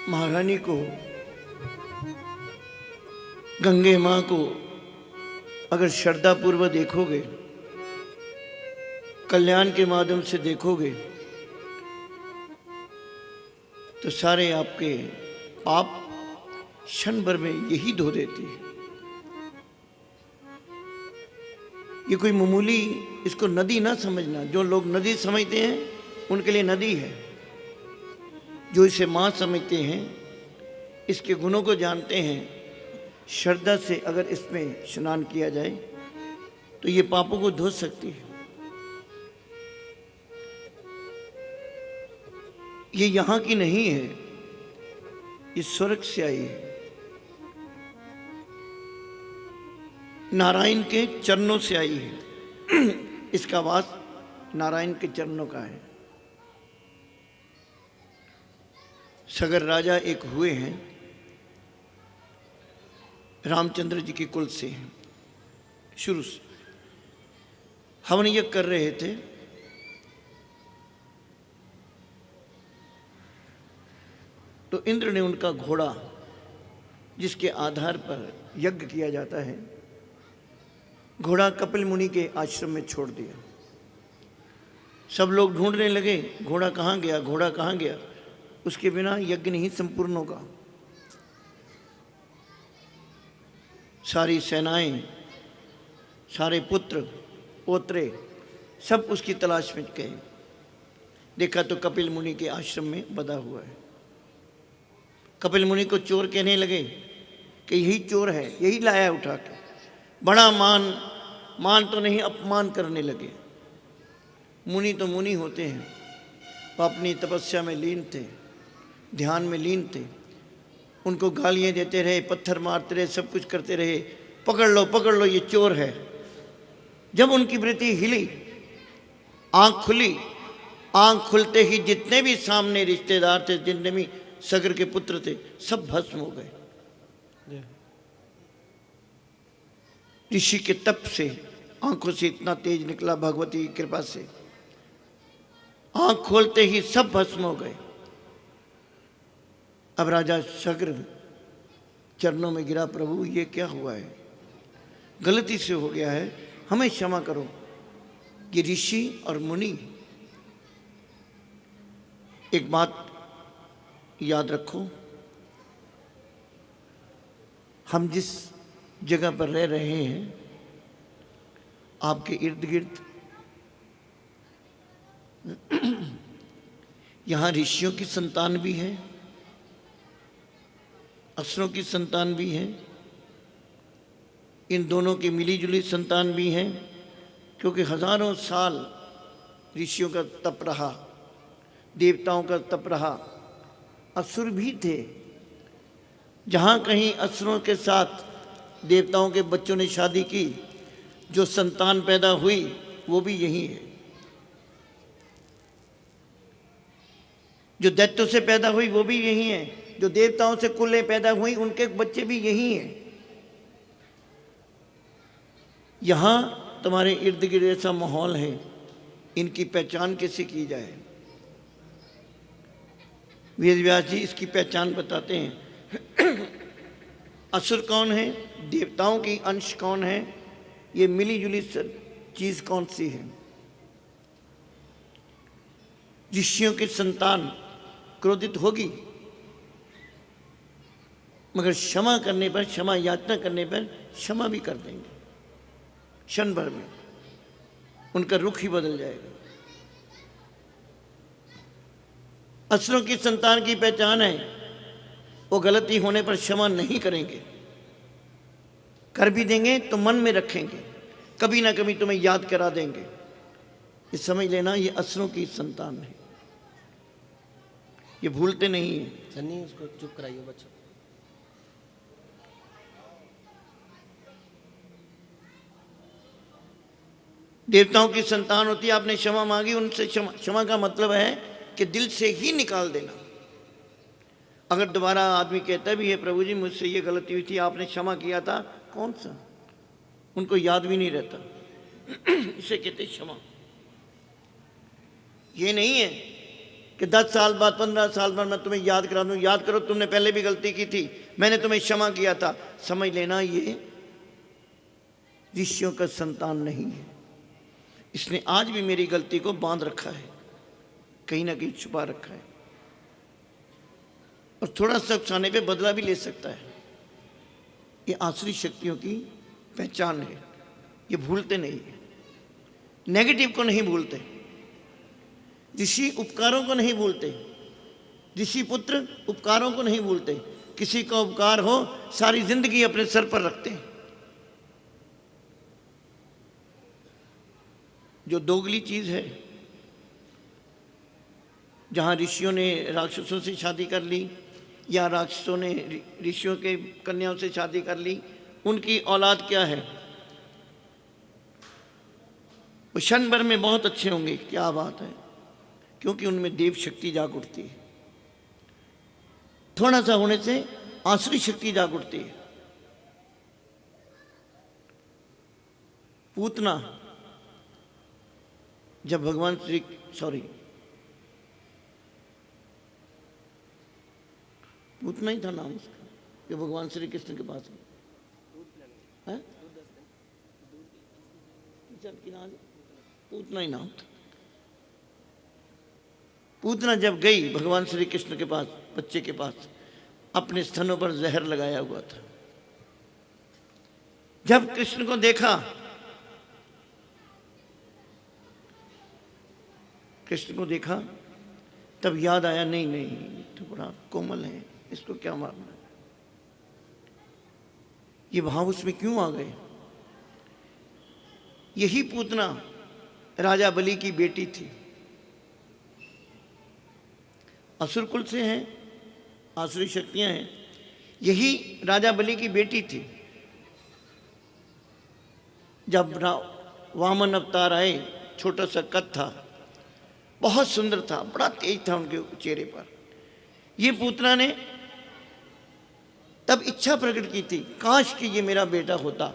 महारानी को, गंगे माँ को अगर श्रद्धापूर्वक देखोगे, कल्याण के माध्यम से देखोगे, तो सारे आपके पाप क्षण भर में यही धो देती है। ये कोई मामूली, इसको नदी ना समझना। जो लोग नदी समझते हैं उनके लिए नदी है। जो इसे माँ समझते हैं, इसके गुणों को जानते हैं, श्रद्धा से अगर इसमें स्नान किया जाए तो ये पापों को धो सकती है। ये यहाँ की नहीं है, ये स्वर्ग से आई है। नारायण के चरणों से आई है। इसका वास नारायण के चरणों का है। सगर राजा एक हुए हैं, रामचंद्र जी के कुल से हैं। शुरू से हवन यज्ञ कर रहे थे, तो इंद्र ने उनका घोड़ा, जिसके आधार पर यज्ञ किया जाता है, घोड़ा कपिल मुनि के आश्रम में छोड़ दिया। सब लोग ढूंढने लगे, घोड़ा कहाँ गया, घोड़ा कहाँ गया। उसके बिना यज्ञ नहीं संपूर्ण होगा। सारी सेनाएं, सारे पुत्र पोत्रे सब उसकी तलाश में गए। देखा तो कपिल मुनि के आश्रम में बंधा हुआ है। कपिल मुनि को चोर कहने लगे कि यही चोर है, यही लाया उठा के। बड़ा मान तो नहीं, अपमान करने लगे। मुनि तो मुनि होते हैं, वो अपनी तपस्या में लीन थे, ध्यान में लीन थे। उनको गालियाँ देते रहे, पत्थर मारते रहे, सब कुछ करते रहे। पकड़ लो ये चोर है। जब उनकी वृत्ति हिली, आंख खुली, आंख खुलते ही जितने भी सामने रिश्तेदार थे, जितने भी सगर के पुत्र थे, सब भस्म हो गए। ऋषि के तप से आंखों से इतना तेज निकला, भगवती की कृपा से। आंख खोलते ही सब भस्म हो गए। अब राजा सगर चरणों में गिरा, प्रभु ये क्या हुआ है, गलती से हो गया है, हमें क्षमा करो। ये ऋषि और मुनि, एक बात याद रखो, हम जिस जगह पर रह रहे हैं, आपके इर्द गिर्द यहाँ ऋषियों की संतान भी है, असुरों की संतान भी है, इन दोनों की मिली जुली संतान भी है। क्योंकि हजारों साल ऋषियों का तप रहा, देवताओं का तप रहा, असुर भी थे। जहाँ कहीं असुरों के साथ देवताओं के बच्चों ने शादी की, जो संतान पैदा हुई वो भी यही है। जो दैत्यों से पैदा हुई वो भी यही है। जो देवताओं से कुलें पैदा हुई, उनके बच्चे भी यही हैं। यहाँ तुम्हारे इर्द गिर्द ऐसा माहौल है, इनकी पहचान कैसे की जाए। वेद व्यास जी इसकी पहचान बताते हैं। असुर कौन है, देवताओं की अंश कौन है, ये मिली जुली चीज कौन सी है। ऋषियों की संतान क्रोधित होगी, मगर क्षमा करने पर, क्षमा याचना करने पर क्षमा भी कर देंगे। क्षण भर में उनका रुख ही बदल जाएगा। असुरों की संतान की पहचान है, वो गलती होने पर क्षमा नहीं करेंगे। कर भी देंगे तो मन में रखेंगे, कभी ना कभी तुम्हें याद करा देंगे। ये समझ लेना, ये असुरों की संतान है, ये भूलते नहीं है। सन्नी उसको चुप कराइए बच्चों। देवताओं की संतान होती है, आपने क्षमा मांगी, उनसे क्षमा का मतलब है कि दिल से ही निकाल देना। अगर दोबारा आदमी कहता भी है, प्रभु जी मुझसे ये गलती हुई थी, आपने क्षमा किया था, कौन सा, उनको याद भी नहीं रहता। इसे कहते क्षमा। ये नहीं है कि 10 साल बाद 15 साल बाद मैं तुम्हें याद करा दूँ, याद करो तुमने पहले भी गलती की थी, मैंने तुम्हें क्षमा किया था। समझ लेना ये ऋषियों का संतान नहीं है। इसने आज भी मेरी गलती को बांध रखा है, कहीं ना कहीं छुपा रखा है, और थोड़ा सा उकसाने पे बदला भी ले सकता है। ये आसुरी शक्तियों की पहचान है। ये भूलते नहीं है, नेगेटिव को नहीं भूलते, ऋषि उपकारों को नहीं भूलते, ऋषि पुत्र उपकारों को नहीं भूलते। किसी का उपकार हो सारी जिंदगी अपने सर पर रखते हैं। जो दोगली चीज है, जहां ऋषियों ने राक्षसों से शादी कर ली या राक्षसों ने ऋषियों के कन्याओं से शादी कर ली, उनकी औलाद क्या है? वो क्षण भर में बहुत अच्छे होंगे, क्या बात है, क्योंकि उनमें देव शक्ति जाग उठती है। थोड़ा सा होने से आसुरी शक्ति जाग उठती है। पूतना जब भगवान पूतना ही था नाम उसका, जो भगवान श्री कृष्ण के पास है, पूतना ही नाम था। पूतना जब गई भगवान श्री कृष्ण के पास, बच्चे के पास, अपने स्तनों पर जहर लगाया हुआ था। जब कृष्ण को देखा, कृष्ण को देखा, तब याद आया, नहीं नहीं तो बड़ा कोमल है, इसको क्या मारना है। ये भाव उसमें क्यों आ गए? यही पूतना राजा बलि की बेटी थी, असुर कुल से हैं, आसुरी शक्तियां हैं। यही राजा बलि की बेटी थी। जब वामन अवतार आए, छोटा सा कद था, बहुत सुंदर था, बड़ा तेज था उनके चेहरे पर। ये पूतना ने तब इच्छा प्रकट की थी, काश कि ये मेरा बेटा होता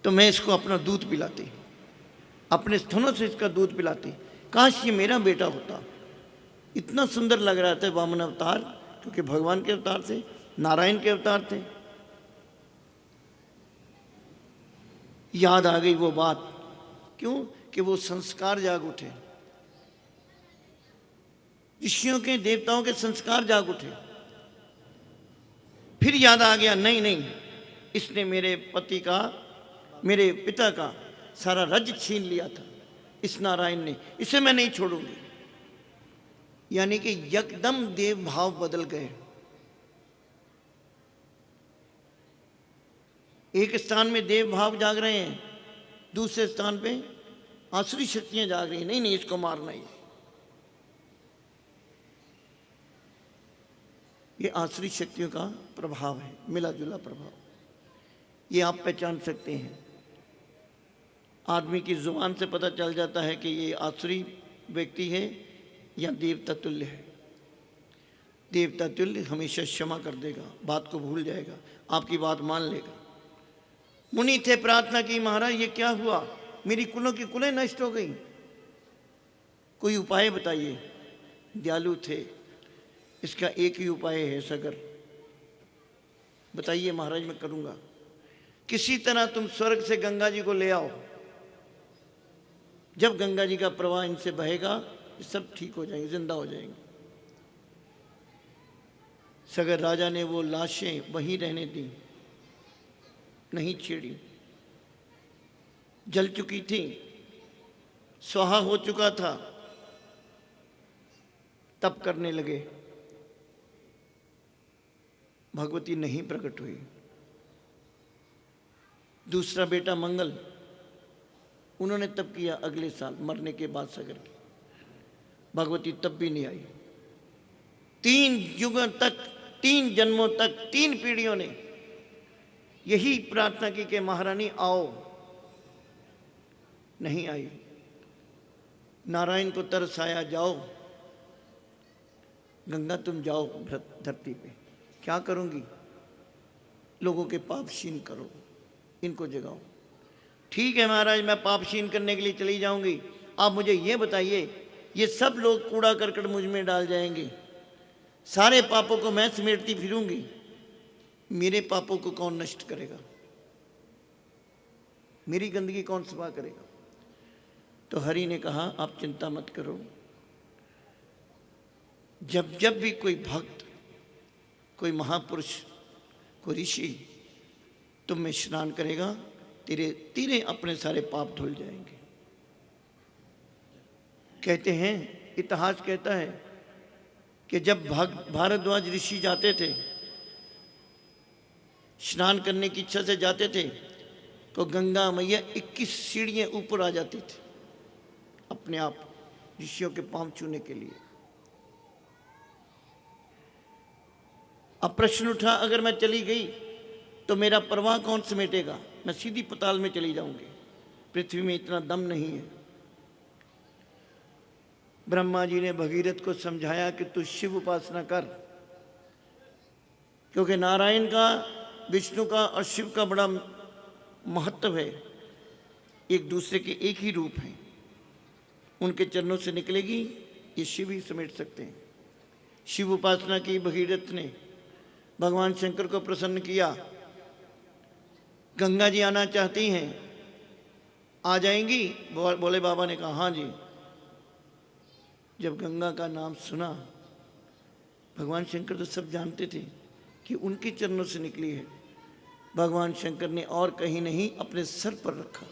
तो मैं इसको अपना दूध पिलाती, अपने स्तनों से इसका दूध पिलाती, काश ये मेरा बेटा होता। इतना सुंदर लग रहा था वामन अवतार, क्योंकि भगवान के अवतार थे, नारायण के अवतार थे। याद आ गई वो बात, क्यों कि वो संस्कार जाग उठे, ऋषियों के देवताओं के संस्कार जाग उठे। फिर याद आ गया, नहीं नहीं, इसने मेरे पति का, मेरे पिता का सारा राज्य छीन लिया था इस नारायण ने, इसे मैं नहीं छोड़ूंगी। यानी कि एकदम देव भाव बदल गए। एक स्थान में देव भाव जाग रहे हैं, दूसरे स्थान पे आसुरी शक्तियां जाग रही हैं, नहीं नहीं इसको मारना ही। ये आसुरी शक्तियों का प्रभाव है, मिला जुला प्रभाव। ये आप पहचान सकते हैं। आदमी की जुबान से पता चल जाता है कि ये आसुरी व्यक्ति है या देवता तुल्य है। देवता तुल्य हमेशा क्षमा कर देगा, बात को भूल जाएगा, आपकी बात मान लेगा। मुनि थे, प्रार्थना की, महाराज ये क्या हुआ, मेरी कुलों की कुलें नष्ट हो गई, कोई उपाय बताइए। दयालु थे, इसका एक ही उपाय है सगर, बताइए महाराज मैं करूंगा। किसी तरह तुम स्वर्ग से गंगा जी को ले आओ, जब गंगा जी का प्रवाह इनसे बहेगा सब ठीक हो जाएंगे, जिंदा हो जाएंगे। सगर राजा ने वो लाशें वहीं रहने दी, नहीं छेड़ी, जल चुकी थी, स्वाहा हो चुका था। तप करने लगे, भगवती नहीं प्रकट हुई। दूसरा बेटा मंगल, उन्होंने तप किया अगले साल मरने के बाद सगर की, भगवती तब भी नहीं आई। 3 युगों तक, 3 जन्मों तक, 3 पीढ़ियों ने यही प्रार्थना की कि महारानी आओ, नहीं आई। नारायण को तरस आया, जाओ गंगा तुम जाओ धरती पे, क्या करूंगी, लोगों के पाप क्षीण करो, इनको जगाओ। ठीक है महाराज, मैं पाप क्षीण करने के लिए चली जाऊंगी, आप मुझे ये बताइए ये सब लोग कूड़ा करकट मुझ में डाल जाएंगे, सारे पापों को मैं समेटती फिरूंगी, मेरे पापों को कौन नष्ट करेगा, मेरी गंदगी कौन सफा करेगा। तो हरि ने कहा आप चिंता मत करो, जब जब भी कोई भक्त, कोई महापुरुष, कोई ऋषि तुम में स्नान करेगा, तेरे तीरे अपने सारे पाप धुल जाएंगे। कहते हैं, इतिहास कहता है कि जब भारद्वाज ऋषि जाते थे, स्नान करने की इच्छा से जाते थे, तो गंगा मैया 21 सीढ़ियां ऊपर आ जाती थी अपने आप ऋषियों के पांव छूने के लिए। अब प्रश्न उठा, अगर मैं चली गई तो मेरा प्रवाह कौन समेटेगा, मैं सीधी पताल में चली जाऊंगी, पृथ्वी में इतना दम नहीं है। ब्रह्मा जी ने भगीरथ को समझाया कि तू शिव उपासना कर, क्योंकि नारायण का, विष्णु का और शिव का बड़ा महत्व है, एक दूसरे के एक ही रूप हैं, उनके चरणों से निकलेगी ये शिव ही समेट सकते हैं। शिव उपासना की भगीरथ ने, भगवान शंकर को प्रसन्न किया। गंगा जी आना चाहती हैं, आ जाएंगी? बोले बाबा ने कहा हाँ जी। जब गंगा का नाम सुना, भगवान शंकर तो सब जानते थे कि उनके चरणों से निकली है। भगवान शंकर ने और कहीं नहीं, अपने सर पर रखा।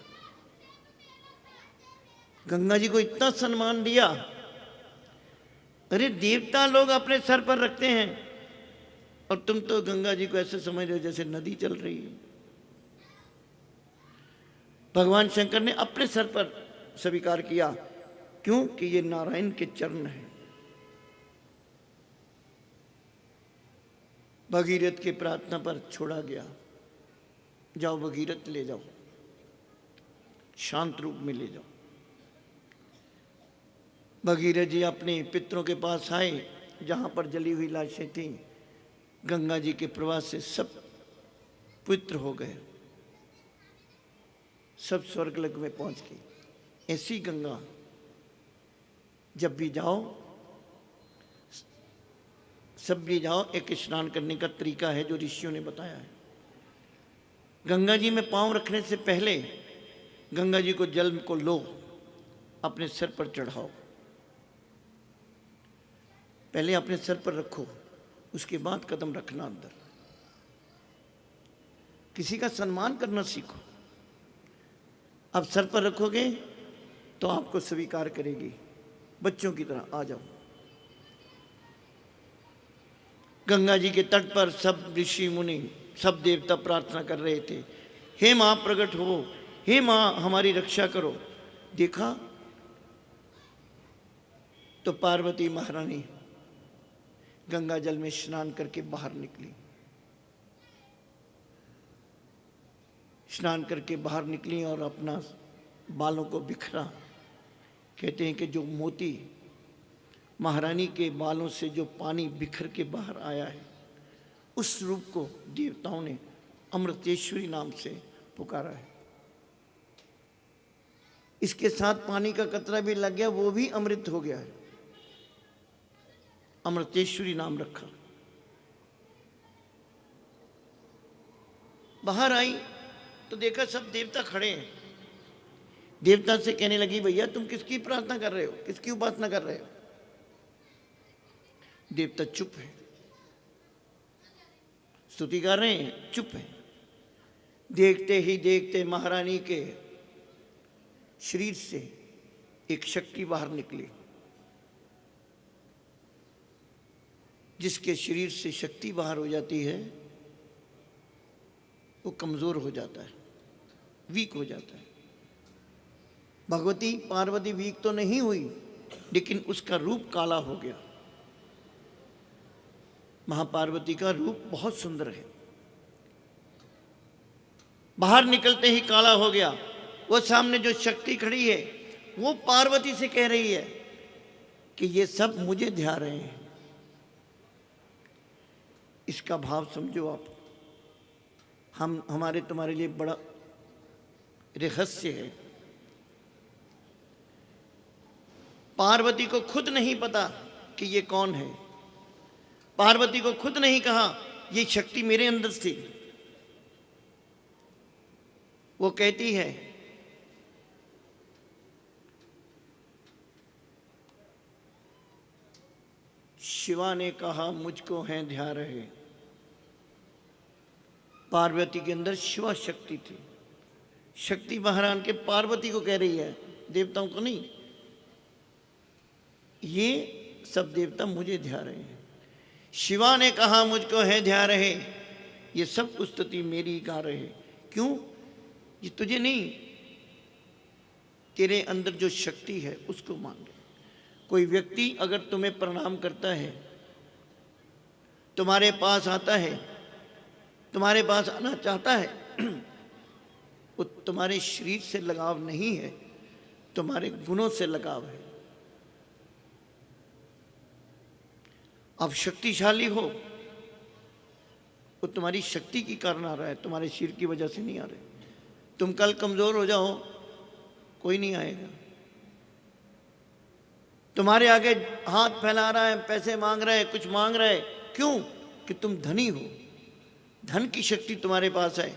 गंगा जी को इतना सम्मान दिया। अरे देवता लोग अपने सर पर रखते हैं और तुम तो गंगा जी को ऐसे समझ रहे हो जैसे नदी चल रही है। भगवान शंकर ने अपने सर पर स्वीकार किया, क्योंकि ये नारायण के चरण हैं। भगीरथ की प्रार्थना पर छोड़ा गया, जाओ भगीरथ ले जाओ, शांत रूप में ले जाओ। भगीरथ जी अपने पितरों के पास आए, जहां पर जली हुई लाशें थीं। गंगा जी के प्रवाह से सब पवित्र हो गए, सब स्वर्गलोक में पहुंच गई। ऐसी गंगा जब भी जाओ, सब भी जाओ, एक स्नान करने का तरीका है जो ऋषियों ने बताया है। गंगा जी में पांव रखने से पहले गंगा जी को जल को लो, अपने सर पर चढ़ाओ, पहले अपने सर पर रखो, उसके बाद कदम रखना अंदर। किसी का सम्मान करना सीखो। अब सर पर रखोगे तो आपको स्वीकार करेगी, बच्चों की तरह आ जाओ। गंगा जी के तट पर सब ऋषि मुनि, सब देवता प्रार्थना कर रहे थे, हे मां प्रकट हो, हे मां हमारी रक्षा करो। देखा तो पार्वती महारानी गंगा जल में स्नान करके बाहर निकली। स्नान करके बाहर निकली और अपना बालों को बिखरा। कहते हैं कि जो मोती महारानी के बालों से जो पानी बिखर के बाहर आया है, उस रूप को देवताओं ने अमृतेश्वरी नाम से पुकारा है। इसके साथ पानी का कतरा भी लग गया, वो भी अमृत हो गया है, अमृतेश्वरी नाम रखा। बाहर आई तो देखा सब देवता खड़े हैं। देवता से कहने लगी, भैया तुम किसकी प्रार्थना कर रहे हो, किसकी उपासना कर रहे हो? देवता चुप है, स्तुति कर रहे हैं, चुप है। देखते ही देखते महारानी के शरीर से एक शक्ति बाहर निकली। जिसके शरीर से शक्ति बाहर हो जाती है वो कमजोर हो जाता है, वीक हो जाता है। भगवती पार्वती वीक तो नहीं हुई, लेकिन उसका रूप काला हो गया। महापार्वती का रूप बहुत सुंदर है, बाहर निकलते ही काला हो गया। वो सामने जो शक्ति खड़ी है वो पार्वती से कह रही है कि ये सब मुझे ध्या रहे हैं। इसका भाव समझो आप। हमारे तुम्हारे लिए बड़ा रहस्य है। पार्वती को खुद नहीं पता कि ये कौन है। पार्वती को खुद नहीं कहा ये शक्ति मेरे अंदर थी। वो कहती है शिवा ने कहा मुझको है ध्यान रहे। पार्वती के अंदर शिवा शक्ति थी। शक्ति बाहर आन के पार्वती को कह रही है, देवताओं को नहीं। ये सब देवता मुझे ध्यान रहे हैं। शिवा ने कहा मुझको है ध्यान रहे। ये सब स्तुति मेरी गा रहे। क्यों? ये तुझे नहीं, तेरे अंदर जो शक्ति है उसको मान रहे। कोई व्यक्ति अगर तुम्हें प्रणाम करता है, तुम्हारे पास आता है, तुम्हारे पास आना चाहता है, वो तुम्हारे शरीर से लगाव नहीं है, तुम्हारे गुणों से लगाव है। अब शक्तिशाली हो, वो तुम्हारी शक्ति के कारण आ रहा है, तुम्हारे शरीर की वजह से नहीं आ रहे। तुम कल कमजोर हो जाओ, कोई नहीं आएगा। तुम्हारे आगे हाथ फैला रहा है, पैसे मांग रहा है, कुछ मांग रहा है, क्यों? कि तुम धनी हो, धन की शक्ति तुम्हारे पास है।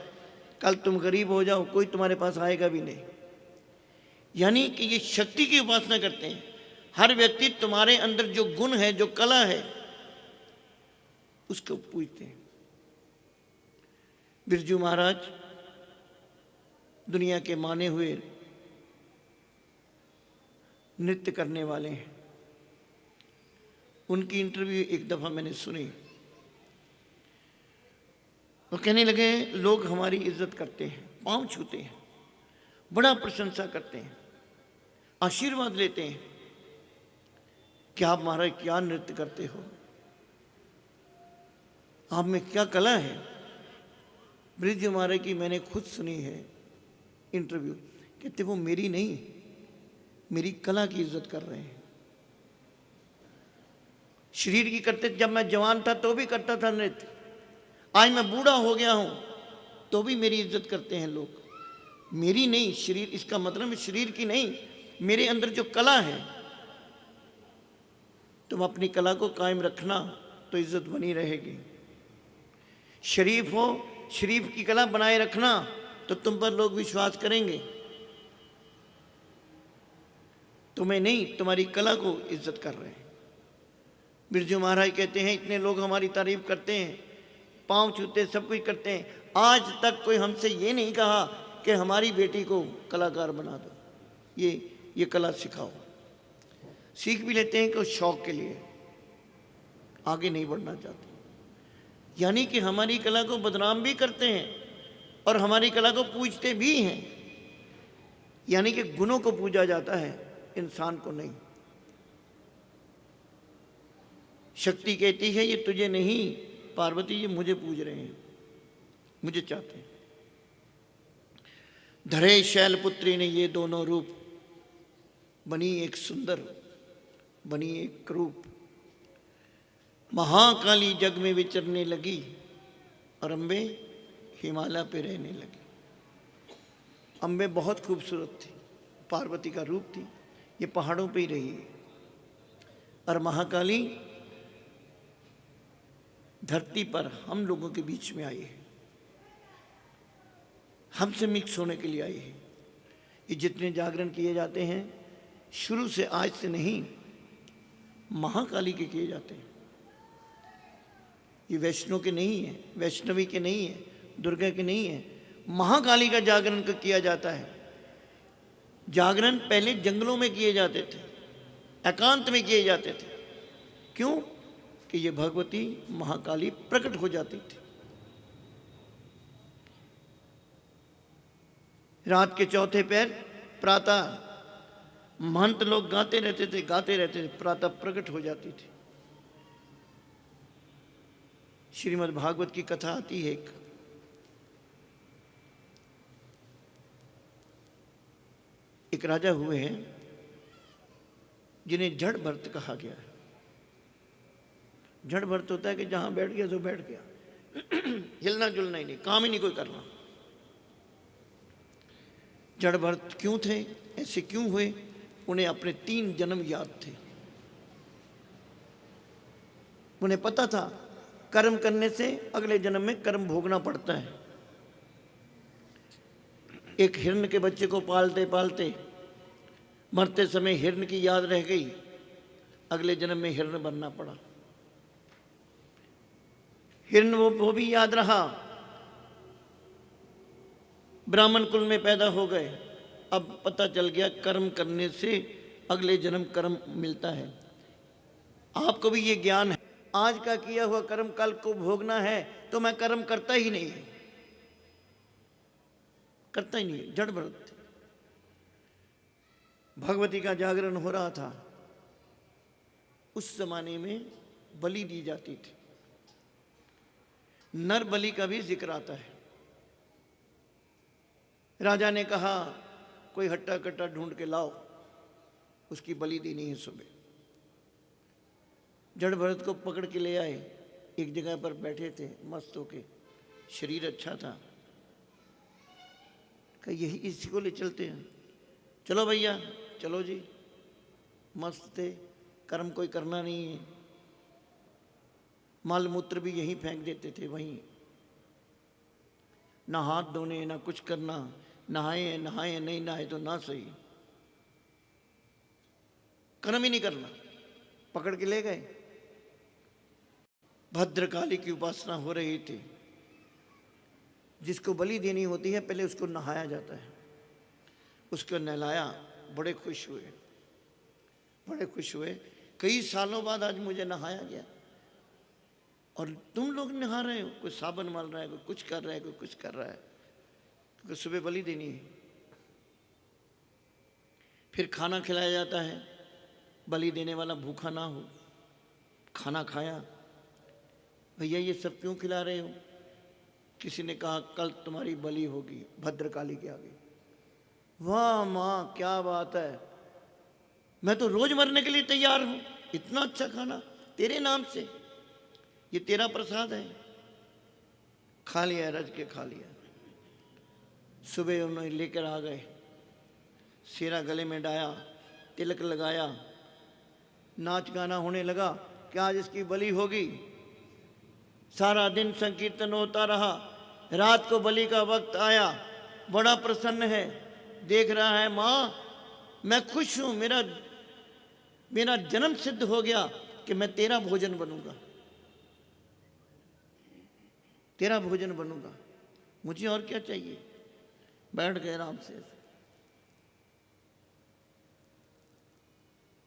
कल तुम गरीब हो जाओ, कोई तुम्हारे पास आएगा भी नहीं। यानी कि ये शक्ति की उपासना करते हैं। हर व्यक्ति तुम्हारे अंदर जो गुण है, जो कला है, उसको पूजते हैं। बिरजू महाराज दुनिया के माने हुए नृत्य करने वाले हैं। उनकी इंटरव्यू एक दफा मैंने सुनी। वो कहने लगे लोग हमारी इज्जत करते हैं, पांव छूते हैं, बड़ा प्रशंसा करते हैं, आशीर्वाद लेते हैं कि आप महाराज क्या नृत्य करते हो, आप में क्या कला है। ब्रिज महाराज की मैंने खुद सुनी है इंटरव्यू। कहते वो मेरी नहीं, मेरी कला की इज्जत कर रहे हैं। शरीर की करते, जब मैं जवान था तो भी करता था नृत्य, आज मैं बूढ़ा हो गया हूं तो भी मेरी इज्जत करते हैं लोग। मेरी नहीं, शरीर, इसका मतलब शरीर की नहीं, मेरे अंदर जो कला है। तुम अपनी कला को कायम रखना तो इज्जत बनी रहेगी। शरीफ हो, शरीफ की कला बनाए रखना तो तुम पर लोग विश्वास करेंगे। तुम्हें नहीं, तुम्हारी कला को इज्जत कर रहे हैं। बिरजू महाराज कहते हैं इतने लोग हमारी तारीफ करते हैं, पांव छूते, सब कुछ करते हैं, आज तक कोई हमसे ये नहीं कहा कि हमारी बेटी को कलाकार बना दो, ये कला सिखाओ। सीख भी लेते हैं कि शौक के लिए, आगे नहीं बढ़ना चाहते। यानी कि हमारी कला को बदनाम भी करते हैं और हमारी कला को पूजते भी हैं। यानी कि गुणों को पूजा जाता है, इंसान को नहीं। शक्ति कहती है ये तुझे नहीं पार्वती, ये मुझे पूज रहे हैं, मुझे चाहते हैं। धरे शैलपुत्री ने ये दोनों रूप, बनी एक सुंदर, बनी एक रूप। महाकाली जग में विचरने लगी और अम्बे हिमालय पे रहने लगी। अम्बे बहुत खूबसूरत थी, पार्वती का रूप थी, ये पहाड़ों पे ही रही है। और महाकाली धरती पर हम लोगों के बीच में आई है, हमसे मिक्स होने के लिए आई है। ये जितने जागरण किए जाते हैं शुरू से, आज से नहीं, महाकाली के किए जाते हैं। ये वैष्णव के नहीं है, वैष्णवी के नहीं है, दुर्गा के नहीं है, महाकाली का जागरण का किया जाता है। जागरण पहले जंगलों में किए जाते थे, एकांत में किए जाते थे। क्यों? कि ये भगवती महाकाली प्रकट हो जाती थी। रात के चौथे पैर प्रातः महंत लोग गाते रहते थे, गाते रहते थे, प्रातः प्रकट हो जाती थी। श्रीमद् भागवत की कथा आती है, एक राजा हुए हैं जिन्हें जड़ भरत कहा गया है। जड़ भरत होता है कि जहां बैठ गया तो बैठ गया, हिलना जुलना ही नहीं, काम ही नहीं कोई करना। जड़ भरत क्यों थे, ऐसे क्यों हुए? उन्हें अपने 3 जन्म याद थे। उन्हें पता था कर्म करने से अगले जन्म में कर्म भोगना पड़ता है। एक हिरण के बच्चे को पालते पालते मरते समय हिरण की याद रह गई, अगले जन्म में हिरण बनना पड़ा। हिरण वो भी याद रहा, ब्राह्मण कुल में पैदा हो गए। अब पता चल गया कर्म करने से अगले जन्म कर्म मिलता है। आपको भी ये ज्ञान है, आज का किया हुआ कर्म कल को भोगना है, तो मैं कर्म करता ही नहीं, करता ही नहीं, जड़ भरत। भगवती का जागरण हो रहा था। उस जमाने में बलि दी जाती थी। नर बलि का भी जिक्र आता है। राजा ने कहा कोई हट्टा कट्टा ढूंढ के लाओ, उसकी बलि देनी है सुबह। जड़ भरत को पकड़ के ले आए, एक जगह पर बैठे थे मस्त होके, शरीर अच्छा था। कहा यही इसी को ले चलते हैं। चलो भैया चलो जी, मस्त थे, कर्म कोई करना नहीं है, माल मूत्र भी यहीं फेंक देते थे वहीं, ना हाथ धोने ना कुछ करना, नहाए नहाए नहीं नहाए तो ना सही, कर्म ही नहीं करना। पकड़ के ले गए। भद्रकाली की उपासना हो रही थी। जिसको बलि देनी होती है पहले उसको नहाया जाता है, उसको नहलाया, बड़े खुश हुए, बड़े खुश हुए। कई सालों बाद आज मुझे नहाया गया और तुम लोग नहा रहे हो, कोई साबन मल रहा है, कोई कुछ कर रहा है, कोई कुछ कर रहा है, क्योंकि सुबह बलि देनी है। फिर खाना खिलाया जाता है, बलि देने वाला भूखा ना हो। खाना खाया, भैया ये सब क्यों खिला रहे हो? किसी ने कहा कल तुम्हारी बलि होगी भद्रकाली के आगे। वाह माँ क्या बात है, मैं तो रोज मरने के लिए तैयार हूं, इतना अच्छा खाना तेरे नाम से, ये तेरा प्रसाद है। खा लिया, रज के खा लिया। सुबह उन्होंने लेकर आ गए, सेरा गले में डाया, तिलक लगाया, नाच गाना होने लगा कि आज इसकी बलि होगी। सारा दिन संकीर्तन होता रहा। रात को बलि का वक्त आया, बड़ा प्रसन्न है, देख रहा है माँ मैं खुश हूं, मेरा जन्म सिद्ध हो गया कि मैं तेरा भोजन बनूंगा, तेरा भोजन बनूंगा, मुझे और क्या चाहिए। बैठ गए आराम से।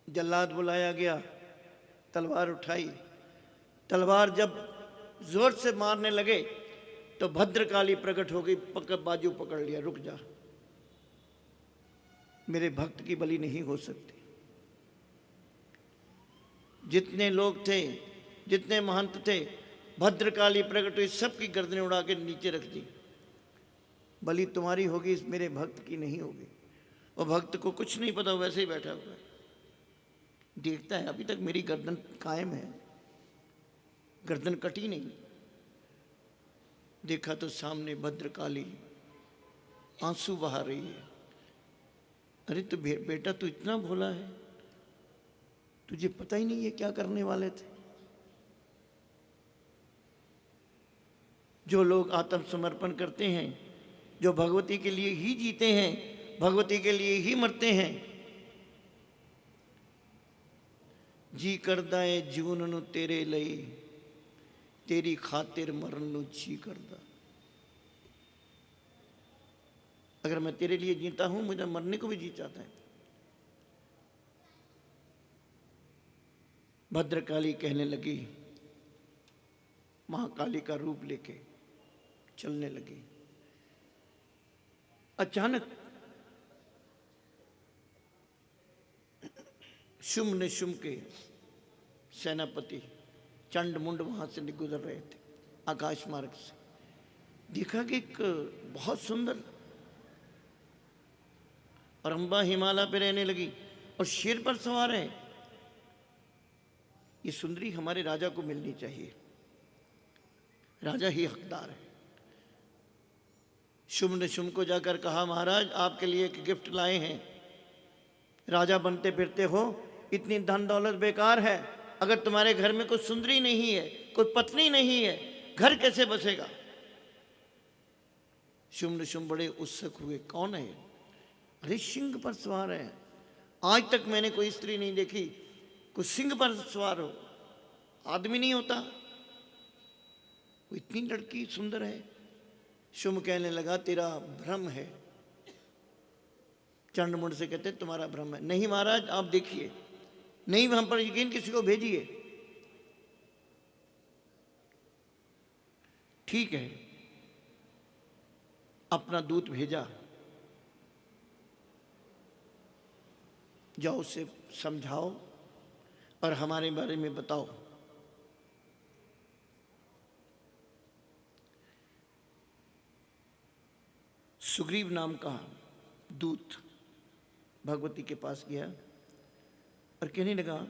जल्लाद बुलाया गया, तलवार उठाई। तलवार जब जोर से मारने लगे तो भद्रकाली प्रकट हो गई, बाजू पकड़ लिया, रुक जा, मेरे भक्त की बलि नहीं हो सकती। जितने लोग थे, जितने महंत थे, भद्रकाली प्रकट हुई, सबकी गर्दनें उड़ा के नीचे रख दी। बलि तुम्हारी होगी, इस मेरे भक्त की नहीं होगी। और भक्त को कुछ नहीं पता, वैसे ही बैठा हुआ है, देखता है अभी तक मेरी गर्दन कायम है, गर्दन कटी नहीं। देखा तो सामने भद्रकाली आंसू बहा रही है। अरे तो बेटा तू इतना भोला है, तुझे पता ही नहीं है क्या करने वाले थे। जो लोग आत्मसमर्पण करते हैं, जो भगवती के लिए ही जीते हैं, भगवती के लिए ही मरते हैं, जी करदा है जीवन नू तेरे लिए, तेरी खातिर मरन नू जी करदा। अगर मैं तेरे लिए जीता हूं, मुझे मरने को भी जी चाहता है। भद्रकाली कहने लगी, महाकाली का रूप लेके चलने लगी। अचानक शुम्भ निशुम्भ के सेनापति चंड मुंड वहां से गुजर रहे थे आकाश मार्ग से। देखा कि एक बहुत सुंदर और अम्बा हिमालय पे रहने लगी और शेर पर सवार है। ये सुंदरी हमारे राजा को मिलनी चाहिए, राजा ही हकदार है। शुम्भ ने शुम्भ को जाकर कहा, महाराज आपके लिए एक गिफ्ट लाए हैं। राजा बनते फिरते हो, इतनी धन दौलत बेकार है। अगर तुम्हारे घर में कोई सुंदरी नहीं है, कोई पत्नी नहीं है, घर कैसे बसेगा? शुम्भ निशुम्भ बड़े उत्सुक हुए, कौन है? अरे सिंह पर सवार है। आज तक मैंने कोई स्त्री नहीं देखी कोई सिंह पर सवार हो, आदमी नहीं होता। वो इतनी लड़की सुंदर है। शुम्भ कहने लगा, तेरा भ्रम है। चंडमुंड से कहते, तुम्हारा भ्रम है। नहीं महाराज, आप देखिए, नहीं हम पर यकीन, किसी को भेजिए। ठीक है, अपना दूत भेजा, जाओ उसे समझाओ और हमारे बारे में बताओ। सुग्रीव नाम का दूत भगवती के पास गया और कहने लगा,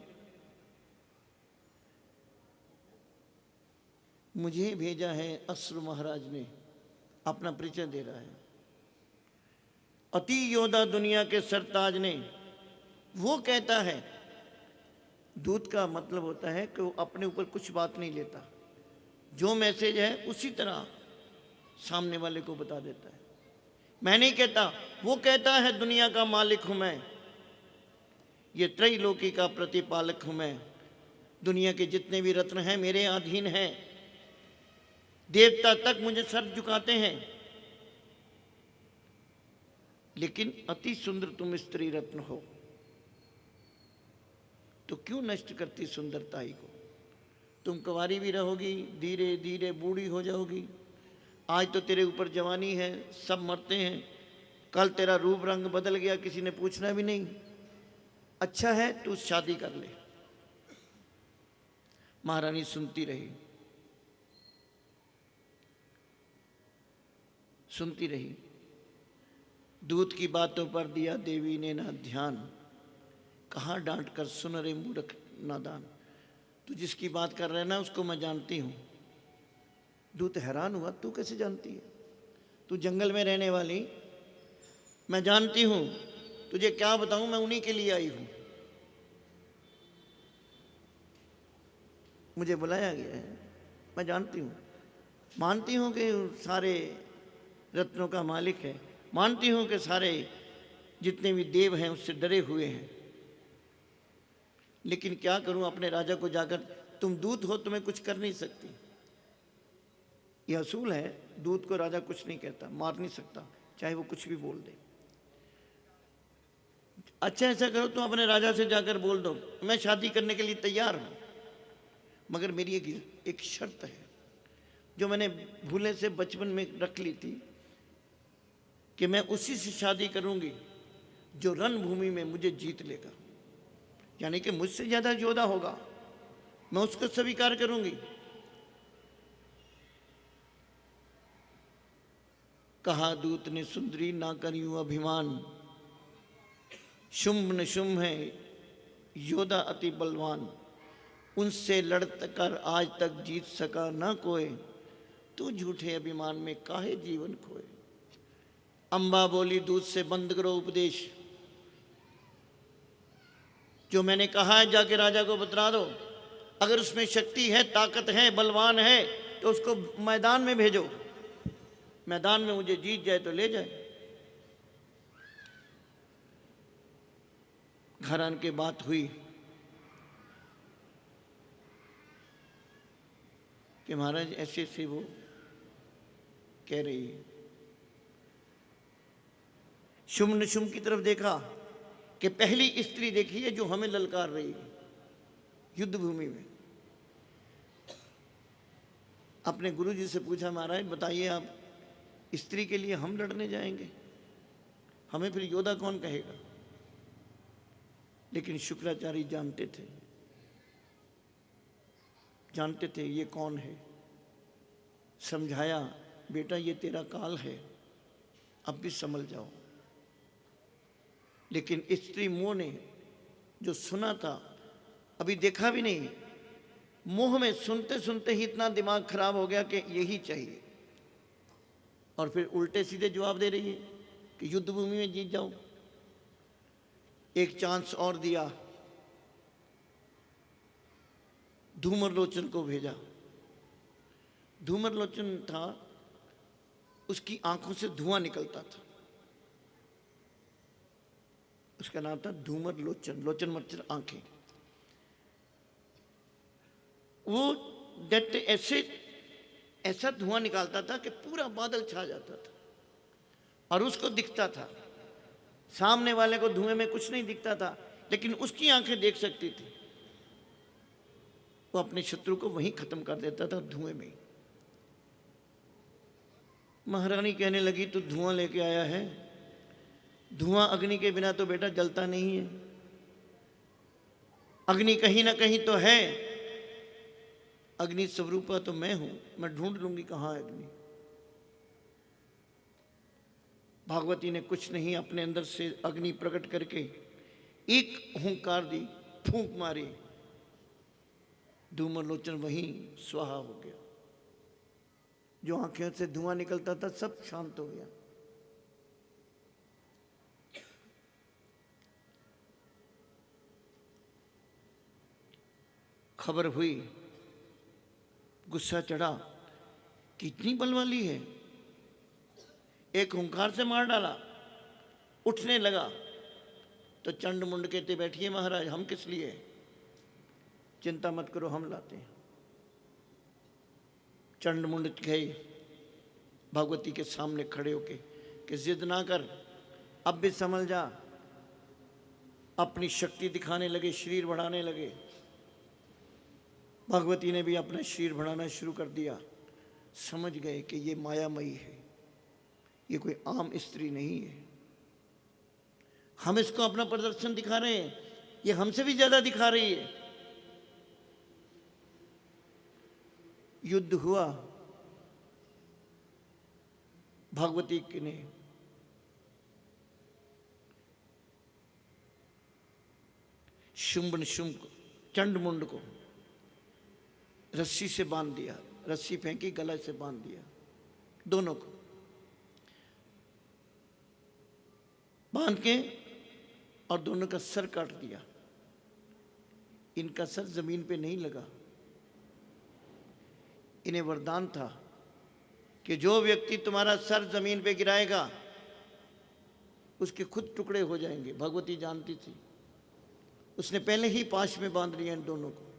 मुझे भेजा है अश्रु महाराज ने, अपना परिचय दे रहा है। अति योद्धा दुनिया के सरताज ने, वो कहता है, दूत का मतलब होता है कि वो अपने ऊपर कुछ बात नहीं लेता, जो मैसेज है उसी तरह सामने वाले को बता देता है। मैं नहीं कहता, वो कहता है दुनिया का मालिक हूं मैं, ये त्रैलोकी का प्रतिपालक हूं मैं, दुनिया के जितने भी रत्न हैं मेरे अधीन हैं, देवता तक मुझे सर झुकाते हैं। लेकिन अति सुंदर तुम स्त्री रत्न हो, तो क्यों नष्ट करती सुंदरता ही को? तुम कुंवारी भी रहोगी, धीरे धीरे बूढ़ी हो जाओगी। आज तो तेरे ऊपर जवानी है, सब मरते हैं, कल तेरा रूप रंग बदल गया, किसी ने पूछना भी नहीं। अच्छा है तू शादी कर ले। महारानी सुनती रही, सुनती रही। दूत की बातों पर दिया देवी ने ना ध्यान, कहाँ डांट कर सुन रे मूर्ख नादान। तू जिसकी बात कर रहे है ना, उसको मैं जानती हूं। दूत हैरान हुआ, तू कैसे जानती है? तू जंगल में रहने वाली, मैं जानती हूं। तुझे क्या बताऊं, मैं उन्हीं के लिए आई हूं, मुझे बुलाया गया है, मैं जानती हूं। मानती हूं कि सारे रत्नों का मालिक है, मानती हूं कि सारे जितने भी देव हैं उससे डरे हुए हैं, लेकिन क्या करूं, अपने राजा को जाकर, तुम दूत हो, तुम्हें कुछ कर नहीं सकती। यह असूल है, दूत को राजा कुछ नहीं कहता, मार नहीं सकता, चाहे वो कुछ भी बोल दे। अच्छा ऐसा करो, तुम अपने राजा से जाकर बोल दो, मैं शादी करने के लिए तैयार हूं, मगर मेरी एक शर्त है, जो मैंने भूले से बचपन में रख ली थी, कि मैं उसी से शादी करूंगी जो रणभूमि में मुझे जीत लेगा, यानी कि मुझसे ज्यादा योद्धा होगा, मैं उसको स्वीकार करूंगी। कहा दूत ने, सुंदरी ना करियो अभिमान, शुंभ निशुंभ है योद्धा अति बलवान, उनसे लड़त कर आज तक जीत सका ना कोई, तू झूठे अभिमान में काहे जीवन खोए। अम्बा बोली, दूत से बंद करो उपदेश, जो मैंने कहा है जाके राजा को बतला दो। अगर उसमें शक्ति है, ताकत है, बलवान है, तो उसको मैदान में भेजो, मैदान में मुझे जीत जाए तो ले जाए। घर आन के बात हुई कि महाराज ऐसे ऐसे वो कह रही है। शुम्भ निशुम्भ की तरफ देखा कि पहली स्त्री देखी है जो हमें ललकार रही है युद्ध भूमि में। अपने गुरुजी से पूछा, महाराज बताइए, आप स्त्री के लिए हम लड़ने जाएंगे, हमें फिर योद्धा कौन कहेगा? लेकिन शुक्राचार्य जानते थे ये कौन है। समझाया, बेटा ये तेरा काल है, अब भी संभल जाओ। लेकिन स्त्री मोह ने जो सुना था, अभी देखा भी नहीं, मोह में सुनते सुनते ही इतना दिमाग खराब हो गया कि यही चाहिए, और फिर उल्टे सीधे जवाब दे रही है कि युद्ध भूमि में जीत जाओ। एक चांस और दिया, धूमर लोचन को भेजा। धूमर लोचन था, उसकी आंखों से धुआं निकलता था, उसका नाम था धूमर लोचन, लोचन मच्छर आंखें। वो डट ऐसा धुआं निकालता था कि पूरा बादल छा जाता था और उसको दिखता था। सामने वाले को धुएं में कुछ नहीं दिखता था, लेकिन उसकी आंखें देख सकती थी। वो अपने शत्रु को वहीं खत्म कर देता था, धुएं में। महारानी कहने लगी, तू धुआं लेके आया है, धुआं अग्नि के बिना तो बेटा जलता नहीं है। अग्नि कहीं ना कहीं तो है, अग्नि स्वरूपा तो मैं हूं, मैं ढूंढ लूंगी कहां है अग्नि। भागवती ने कुछ नहीं, अपने अंदर से अग्नि प्रकट करके एक हुंकार दी, फूंक मारी, धूमर लोचन वहीं स्वाहा हो गया। जो आंखें से धुआं निकलता था सब शांत हो गया। खबर हुई, गुस्सा चढ़ा कि इतनी बल वाली है, एक हुंकार से मार डाला। उठने लगा तो चंड मुंड कहते, बैठिए महाराज, हम किस लिए, चिंता मत करो, हम लाते हैं। चंड मुंड गए भगवती के सामने खड़े होके कि जिद ना कर, अब भी संभल जा। अपनी शक्ति दिखाने लगे, शरीर बढ़ाने लगे। भगवती ने भी अपना शरीर बढ़ाना शुरू कर दिया। समझ गए कि ये मायामयी है, ये कोई आम स्त्री नहीं है। हम इसको अपना प्रदर्शन दिखा रहे हैं, ये हमसे भी ज्यादा दिखा रही है। युद्ध हुआ। भगवती ने शुंभ निशुंभ चंड मुंड को रस्सी से बांध दिया, रस्सी फेंकी, गला से बांध दिया, दोनों को बांध के, और दोनों का सर काट दिया। इनका सर जमीन पे नहीं लगा। इन्हें वरदान था कि जो व्यक्ति तुम्हारा सर जमीन पे गिराएगा उसके खुद टुकड़े हो जाएंगे। भगवती जानती थी, उसने पहले ही पाश में बांध लिया इन दोनों को,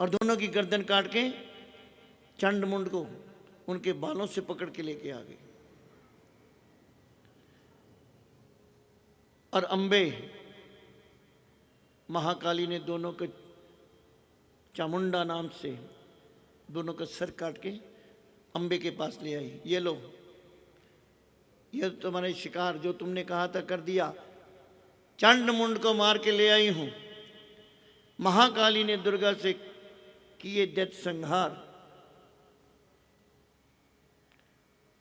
और दोनों की गर्दन काट के चंड मुंड को उनके बालों से पकड़ के लेके आ गई। और अंबे महाकाली ने दोनों के, चामुंडा नाम से, दोनों का सर काट के अंबे के पास ले आई। ये लो, ये तुम्हारे शिकार जो तुमने कहा था कर दिया, चंड मुंड को मार के ले आई हूं। महाकाली ने दुर्गा से किए दैत्य संहार,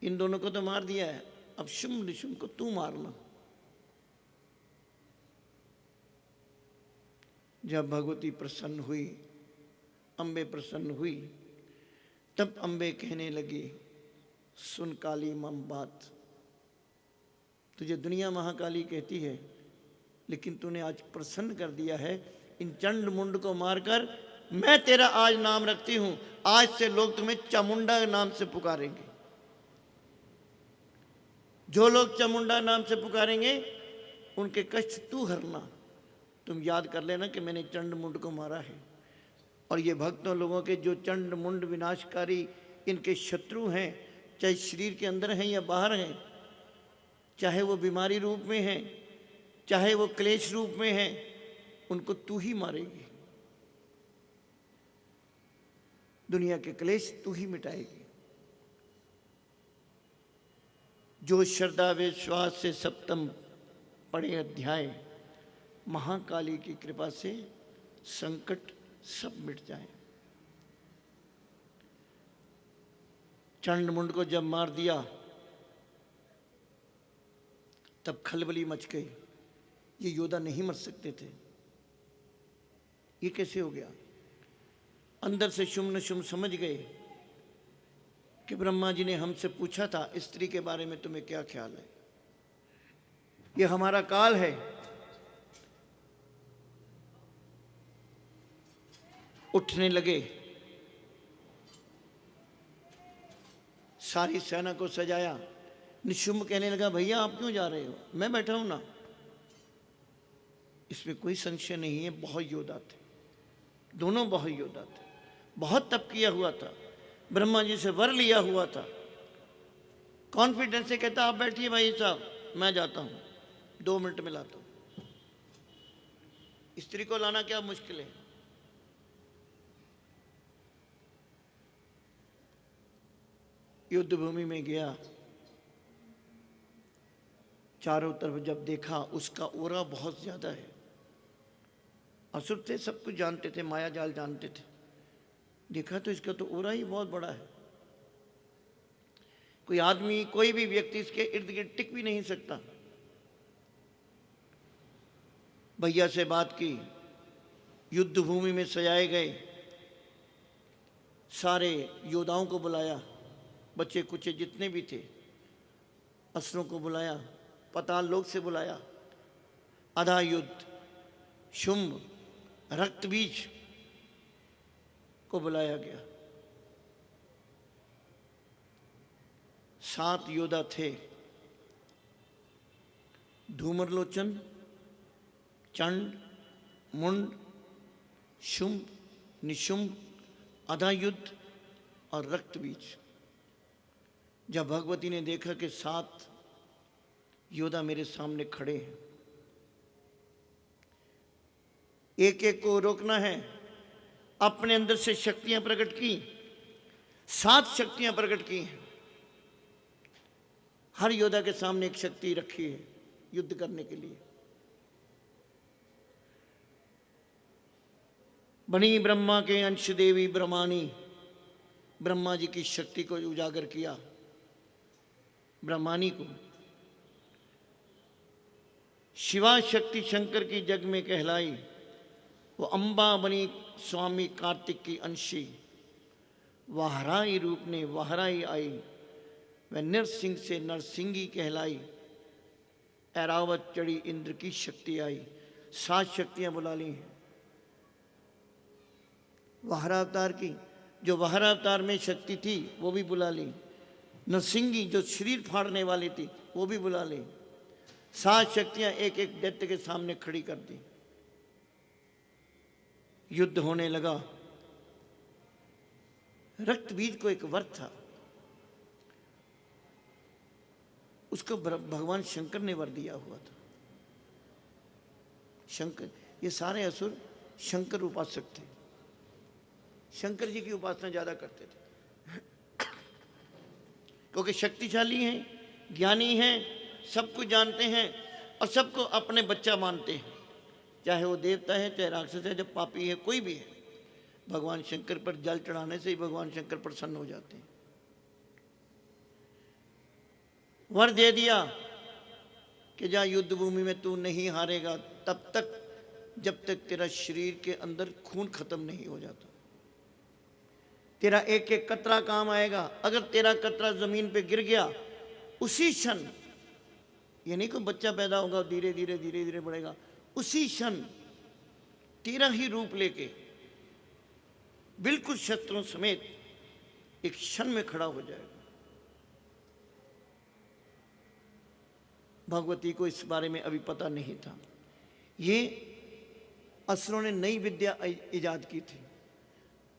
इन दोनों को तो मार दिया है, अब शुंभ निशुंभ को तू मारना। जब भगवती प्रसन्न हुई, अंबे प्रसन्न हुई, तब अंबे कहने लगी, सुन काली मम बात, तुझे दुनिया महाकाली कहती है, लेकिन तूने आज प्रसन्न कर दिया है। इन चंड मुंड को मारकर मैं तेरा आज नाम रखती हूं। आज से लोग तुम्हें चामुंडा नाम से पुकारेंगे। जो लोग चामुंडा नाम से पुकारेंगे उनके कष्ट तू हरना। तुम याद कर लेना कि मैंने चंड मुंड को मारा है। और ये भक्तों लोगों के जो चंड मुंड विनाशकारी इनके शत्रु हैं, चाहे शरीर के अंदर हैं या बाहर हैं, चाहे वो बीमारी रूप में हैं, चाहे वो क्लेश रूप में हैं, उनको तू ही मारेगी। दुनिया के क्लेश तू ही मिटाएगी। जो श्रद्धा विश्वास से सप्तम पढ़े अध्याय, महाकाली की कृपा से संकट सब मिट जाए। चंड मुंड को जब मार दिया तब खलबली मच गई। ये योद्धा नहीं मर सकते थे, ये कैसे हो गया? अंदर से शुंभ निशुंभ समझ गए कि ब्रह्मा जी ने हमसे पूछा था स्त्री के बारे में तुम्हें क्या ख्याल है। ये हमारा काल है। उठने लगे, सारी सेना को सजाया। निशुंभ कहने लगा, भैया आप क्यों जा रहे हो, मैं बैठा हूं ना। इसमें कोई संशय नहीं है, बहुत योद्धा थे, दोनों बहुत योद्धा थे, बहुत तप किया हुआ था, ब्रह्मा जी से वर लिया हुआ था। कॉन्फिडेंस से कहता, आप बैठिए भाई साहब, मैं जाता हूं, 2 मिनट में लाता हूं। स्त्री को लाना क्या मुश्किल है। युद्ध भूमि में गया, चारों तरफ जब देखा, उसका ओरा बहुत ज्यादा है। असुर थे, सब कुछ जानते थे, माया जाल जानते थे। देखा तो इसका तो ओरा ही बहुत बड़ा है, कोई आदमी, कोई भी व्यक्ति इसके इर्द गिर्द टिक भी नहीं सकता। भैया से बात की, युद्ध भूमि में सजाए गए सारे योद्धाओं को बुलाया, बच्चे कुचे जितने भी थे, असुरों को बुलाया, पाताल लोक से बुलाया, आधा युद्ध, शुंभ, रक्तबीज को बुलाया गया। 7 योद्धा थे, धूम्रलोचन, चंड, मुंड, शुंभ, निशुंभ, आधा युद्ध और रक्तबीज। जब भगवती ने देखा कि 7 योद्धा मेरे सामने खड़े हैं, एक एक को रोकना है, अपने अंदर से शक्तियां प्रकट की, 7 शक्तियां प्रकट की हैं। हर योद्धा के सामने एक शक्ति रखी है युद्ध करने के लिए। बनी ब्रह्मा के अंश देवी ब्रह्मानी, ब्रह्मा जी की शक्ति को उजागर किया, ब्रह्मानी को। शिवा शक्ति शंकर की जग में कहलाई, वो अंबा बनी स्वामी कार्तिक की अंशी, वाहराई रूप ने वाहराई आई, वह नरसिंह से नरसिंगी कहलाई, ऐरावत चढ़ी इंद्र की शक्ति आई। 7 शक्तियां बुला ली हैं वाहरावतार की। जो वाहरावतार में शक्ति थी वो भी बुला ली, नरसिंगी जो शरीर फाड़ने वाली थी वो भी बुला ली। 7 शक्तियां एक एक दैत्य के सामने खड़ी कर दी। युद्ध होने लगा। रक्तबीज को एक वर था, उसको भगवान शंकर ने वर दिया हुआ था। शंकर, ये सारे असुर शंकर उपासक थे, शंकर जी की उपासना ज्यादा करते थे, क्योंकि शक्तिशाली हैं, ज्ञानी हैं, सब कुछ जानते हैं और सबको अपने बच्चा मानते हैं, चाहे वो देवता है, चाहे राक्षस है, जब पापी है, कोई भी है, भगवान शंकर पर जल चढ़ाने से ही भगवान शंकर प्रसन्न हो जाते हैं। वर दे दिया कि जा युद्ध भूमि में तू नहीं हारेगा तब तक जब तक तेरा शरीर के अंदर खून खत्म नहीं हो जाता। तेरा एक एक कतरा काम आएगा। अगर तेरा कतरा जमीन पे गिर गया, उसी क्षण, ये नहीं कोई बच्चा पैदा होगा धीरे धीरे धीरे धीरे बढ़ेगा, उसी क्षण तेरा ही रूप लेके बिल्कुल शस्त्रों समेत एक क्षण में खड़ा हो जाएगा। भगवती को इस बारे में अभी पता नहीं था। ये असुरों ने नई विद्या इजाद की थी।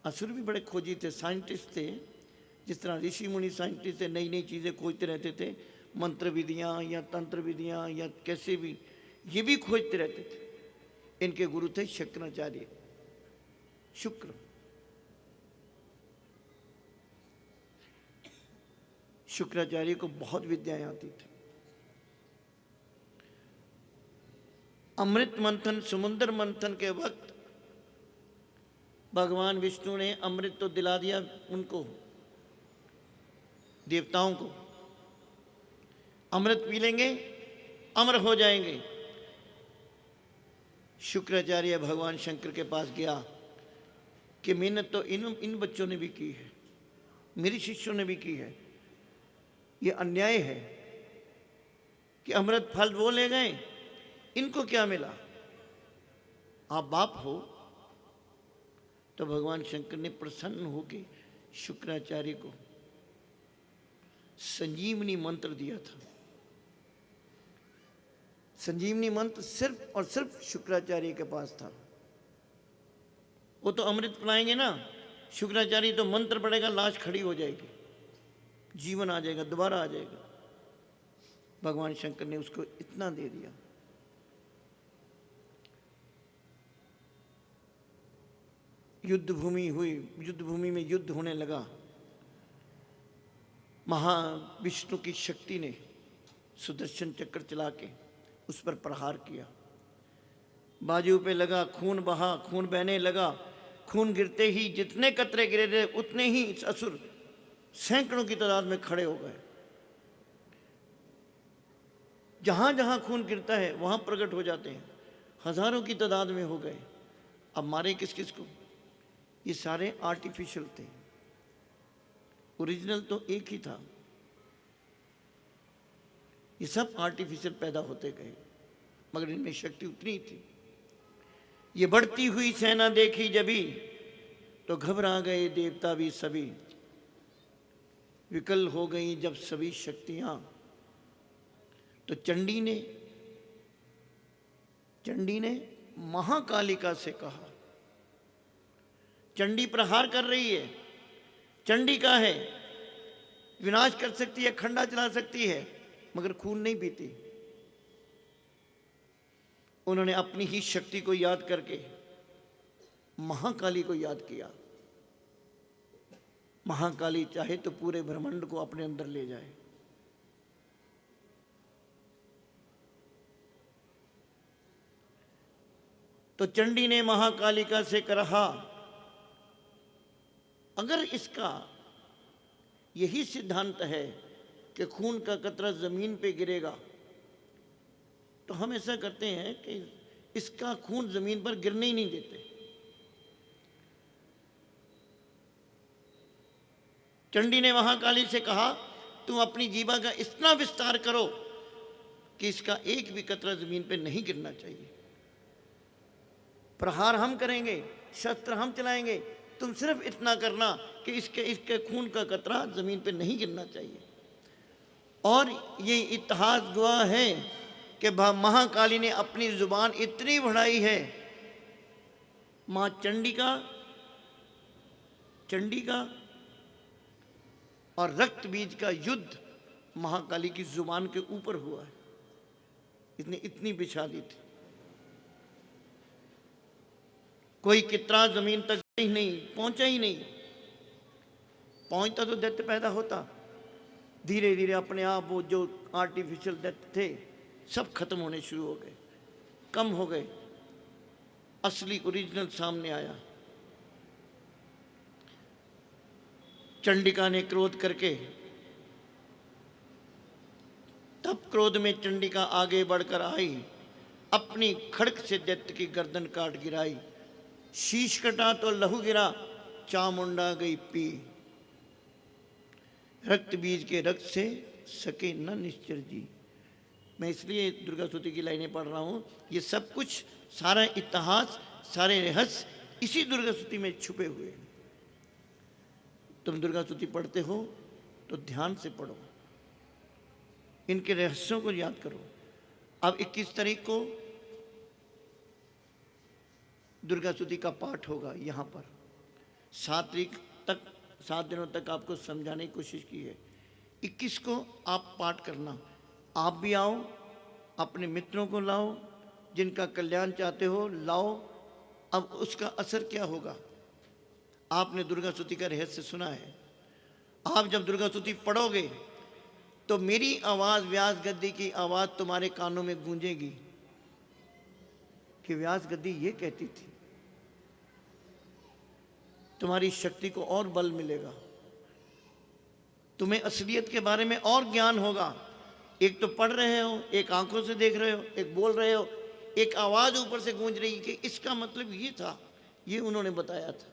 असुर भी बड़े खोजी थे, साइंटिस्ट थे, जिस तरह ऋषि मुनि साइंटिस्ट थे, नई नई चीज़ें खोजते रहते थे, मंत्र विधियाँ या तंत्र विधियाँ या कैसे भी, ये भी खोजते रहते थे। इनके गुरु थे शंकराचार्य, शुक्र। शुक्राचार्य को बहुत विद्याएं आती थी। अमृत मंथन, समुद्र मंथन के वक्त भगवान विष्णु ने अमृत तो दिला दिया उनको, देवताओं को, अमृत पी लेंगे अमर हो जाएंगे। शुक्राचार्य भगवान शंकर के पास गया कि मेहनत तो इन बच्चों ने भी की है, मेरे शिष्यों ने भी की है, ये अन्याय है। कि अमृत फल वो ले गए, इनको क्या मिला? आप बाप हो। तो भगवान शंकर ने प्रसन्न होकर शुक्राचार्य को संजीवनी मंत्र दिया था। संजीवनी मंत्र सिर्फ और सिर्फ शुक्राचार्य के पास था। वो तो अमृत पिलाएंगे ना, शुक्राचार्य तो मंत्र पड़ेगा, लाश खड़ी हो जाएगी, जीवन आ जाएगा, दोबारा आ जाएगा। भगवान शंकर ने उसको इतना दे दिया। युद्ध भूमि हुई, युद्ध भूमि में युद्ध होने लगा। महाविष्णु की शक्ति ने सुदर्शन चक्र चला के उस पर प्रहार किया। बाजू पे लगा, खून बहा, खून बहने लगा। खून गिरते ही जितने कतरे गिरे थे उतने ही असुर सैकड़ों की तादाद में खड़े हो गए। जहां जहां खून गिरता है वहां प्रकट हो जाते हैं, हजारों की तादाद में हो गए। अब मारे किस किस को? ये सारे आर्टिफिशियल थे, ओरिजिनल तो एक ही था। ये सब आर्टिफिशियल पैदा होते गए, मगर इनमें शक्ति उतनी ही थी। ये बढ़ती हुई सेना देखी जभी तो घबरा गए देवता भी सभी। विकल हो गई जब सभी शक्तियां, तो चंडी ने महाकालिका से कहा। चंडी प्रहार कर रही है, चंडी का है, विनाश कर सकती है, खंडा चला सकती है, मगर खून नहीं पीती। उन्होंने अपनी ही शक्ति को याद करके महाकाली को याद किया। महाकाली चाहे तो पूरे ब्रह्मांड को अपने अंदर ले जाए। तो चंडी ने महाकालिका से कहा, अगर इसका यही सिद्धांत है कि खून का कतरा जमीन पे गिरेगा, तो हम ऐसा करते हैं कि इसका खून जमीन पर गिरने ही नहीं देते। चंडी ने महाकाली से कहा, तुम अपनी जीवा का इतना विस्तार करो कि इसका एक भी कतरा जमीन पे नहीं गिरना चाहिए। प्रहार हम करेंगे, शस्त्र हम चलाएंगे, तुम सिर्फ इतना करना कि इसके खून का कतरा जमीन पे नहीं गिरना चाहिए। और ये इतिहास गवाह है कि महाकाली ने अपनी जुबान इतनी बढ़ाई है। मां चंडी का और रक्त बीज का युद्ध महाकाली की जुबान के ऊपर हुआ है। इसने इतनी बिछा दी थी, कोई कितना जमीन तक ही नहीं पहुंचा ही नहीं। पहुंचता तो दैत्य पैदा होता। धीरे धीरे अपने आप वो जो आर्टिफिशियल दैत्य थे सब खत्म होने शुरू हो गए, कम हो गए। असली ओरिजिनल सामने आया। चंडिका ने क्रोध करके, तब क्रोध में चंडिका आगे बढ़कर आई, अपनी खड़क से दैत्य की गर्दन काट गिराई। शीश कटा तो लहू गिरा, चामुंडा गई पी। रक्त बीज के रक्त से सके न निश्चर जी। मैं इसलिए दुर्गा स्तुति की लाइनें पढ़ रहा हूँ। ये सब कुछ, सारा इतिहास, सारे रहस्य इसी दुर्गा स्तुति में छुपे हुए हैं। तुम दुर्गा स्तुति पढ़ते हो तो ध्यान से पढ़ो, इनके रहस्यों को याद करो। अब 21 तारीख को दुर्गा स्तुति का पाठ होगा यहाँ पर। 7 तारीख तक, 7 दिनों तक आपको समझाने की कोशिश की है। 21 को आप पाठ करना। आप भी आओ, अपने मित्रों को लाओ, जिनका कल्याण चाहते हो लाओ। अब उसका असर क्या होगा? आपने दुर्गा स्तुति का रहस्य सुना है। आप जब दुर्गा स्तुति पढ़ोगे तो मेरी आवाज़, व्यास गद्दी की आवाज़ तुम्हारे कानों में गूंजेगी कि व्यास गद्दी ये कहती थी। तुम्हारी शक्ति को और बल मिलेगा, तुम्हें असलियत के बारे में और ज्ञान होगा। एक तो पढ़ रहे हो, एक आंखों से देख रहे हो, एक बोल रहे हो, एक आवाज़ ऊपर से गूंज रही कि इसका मतलब ये था, ये उन्होंने बताया था।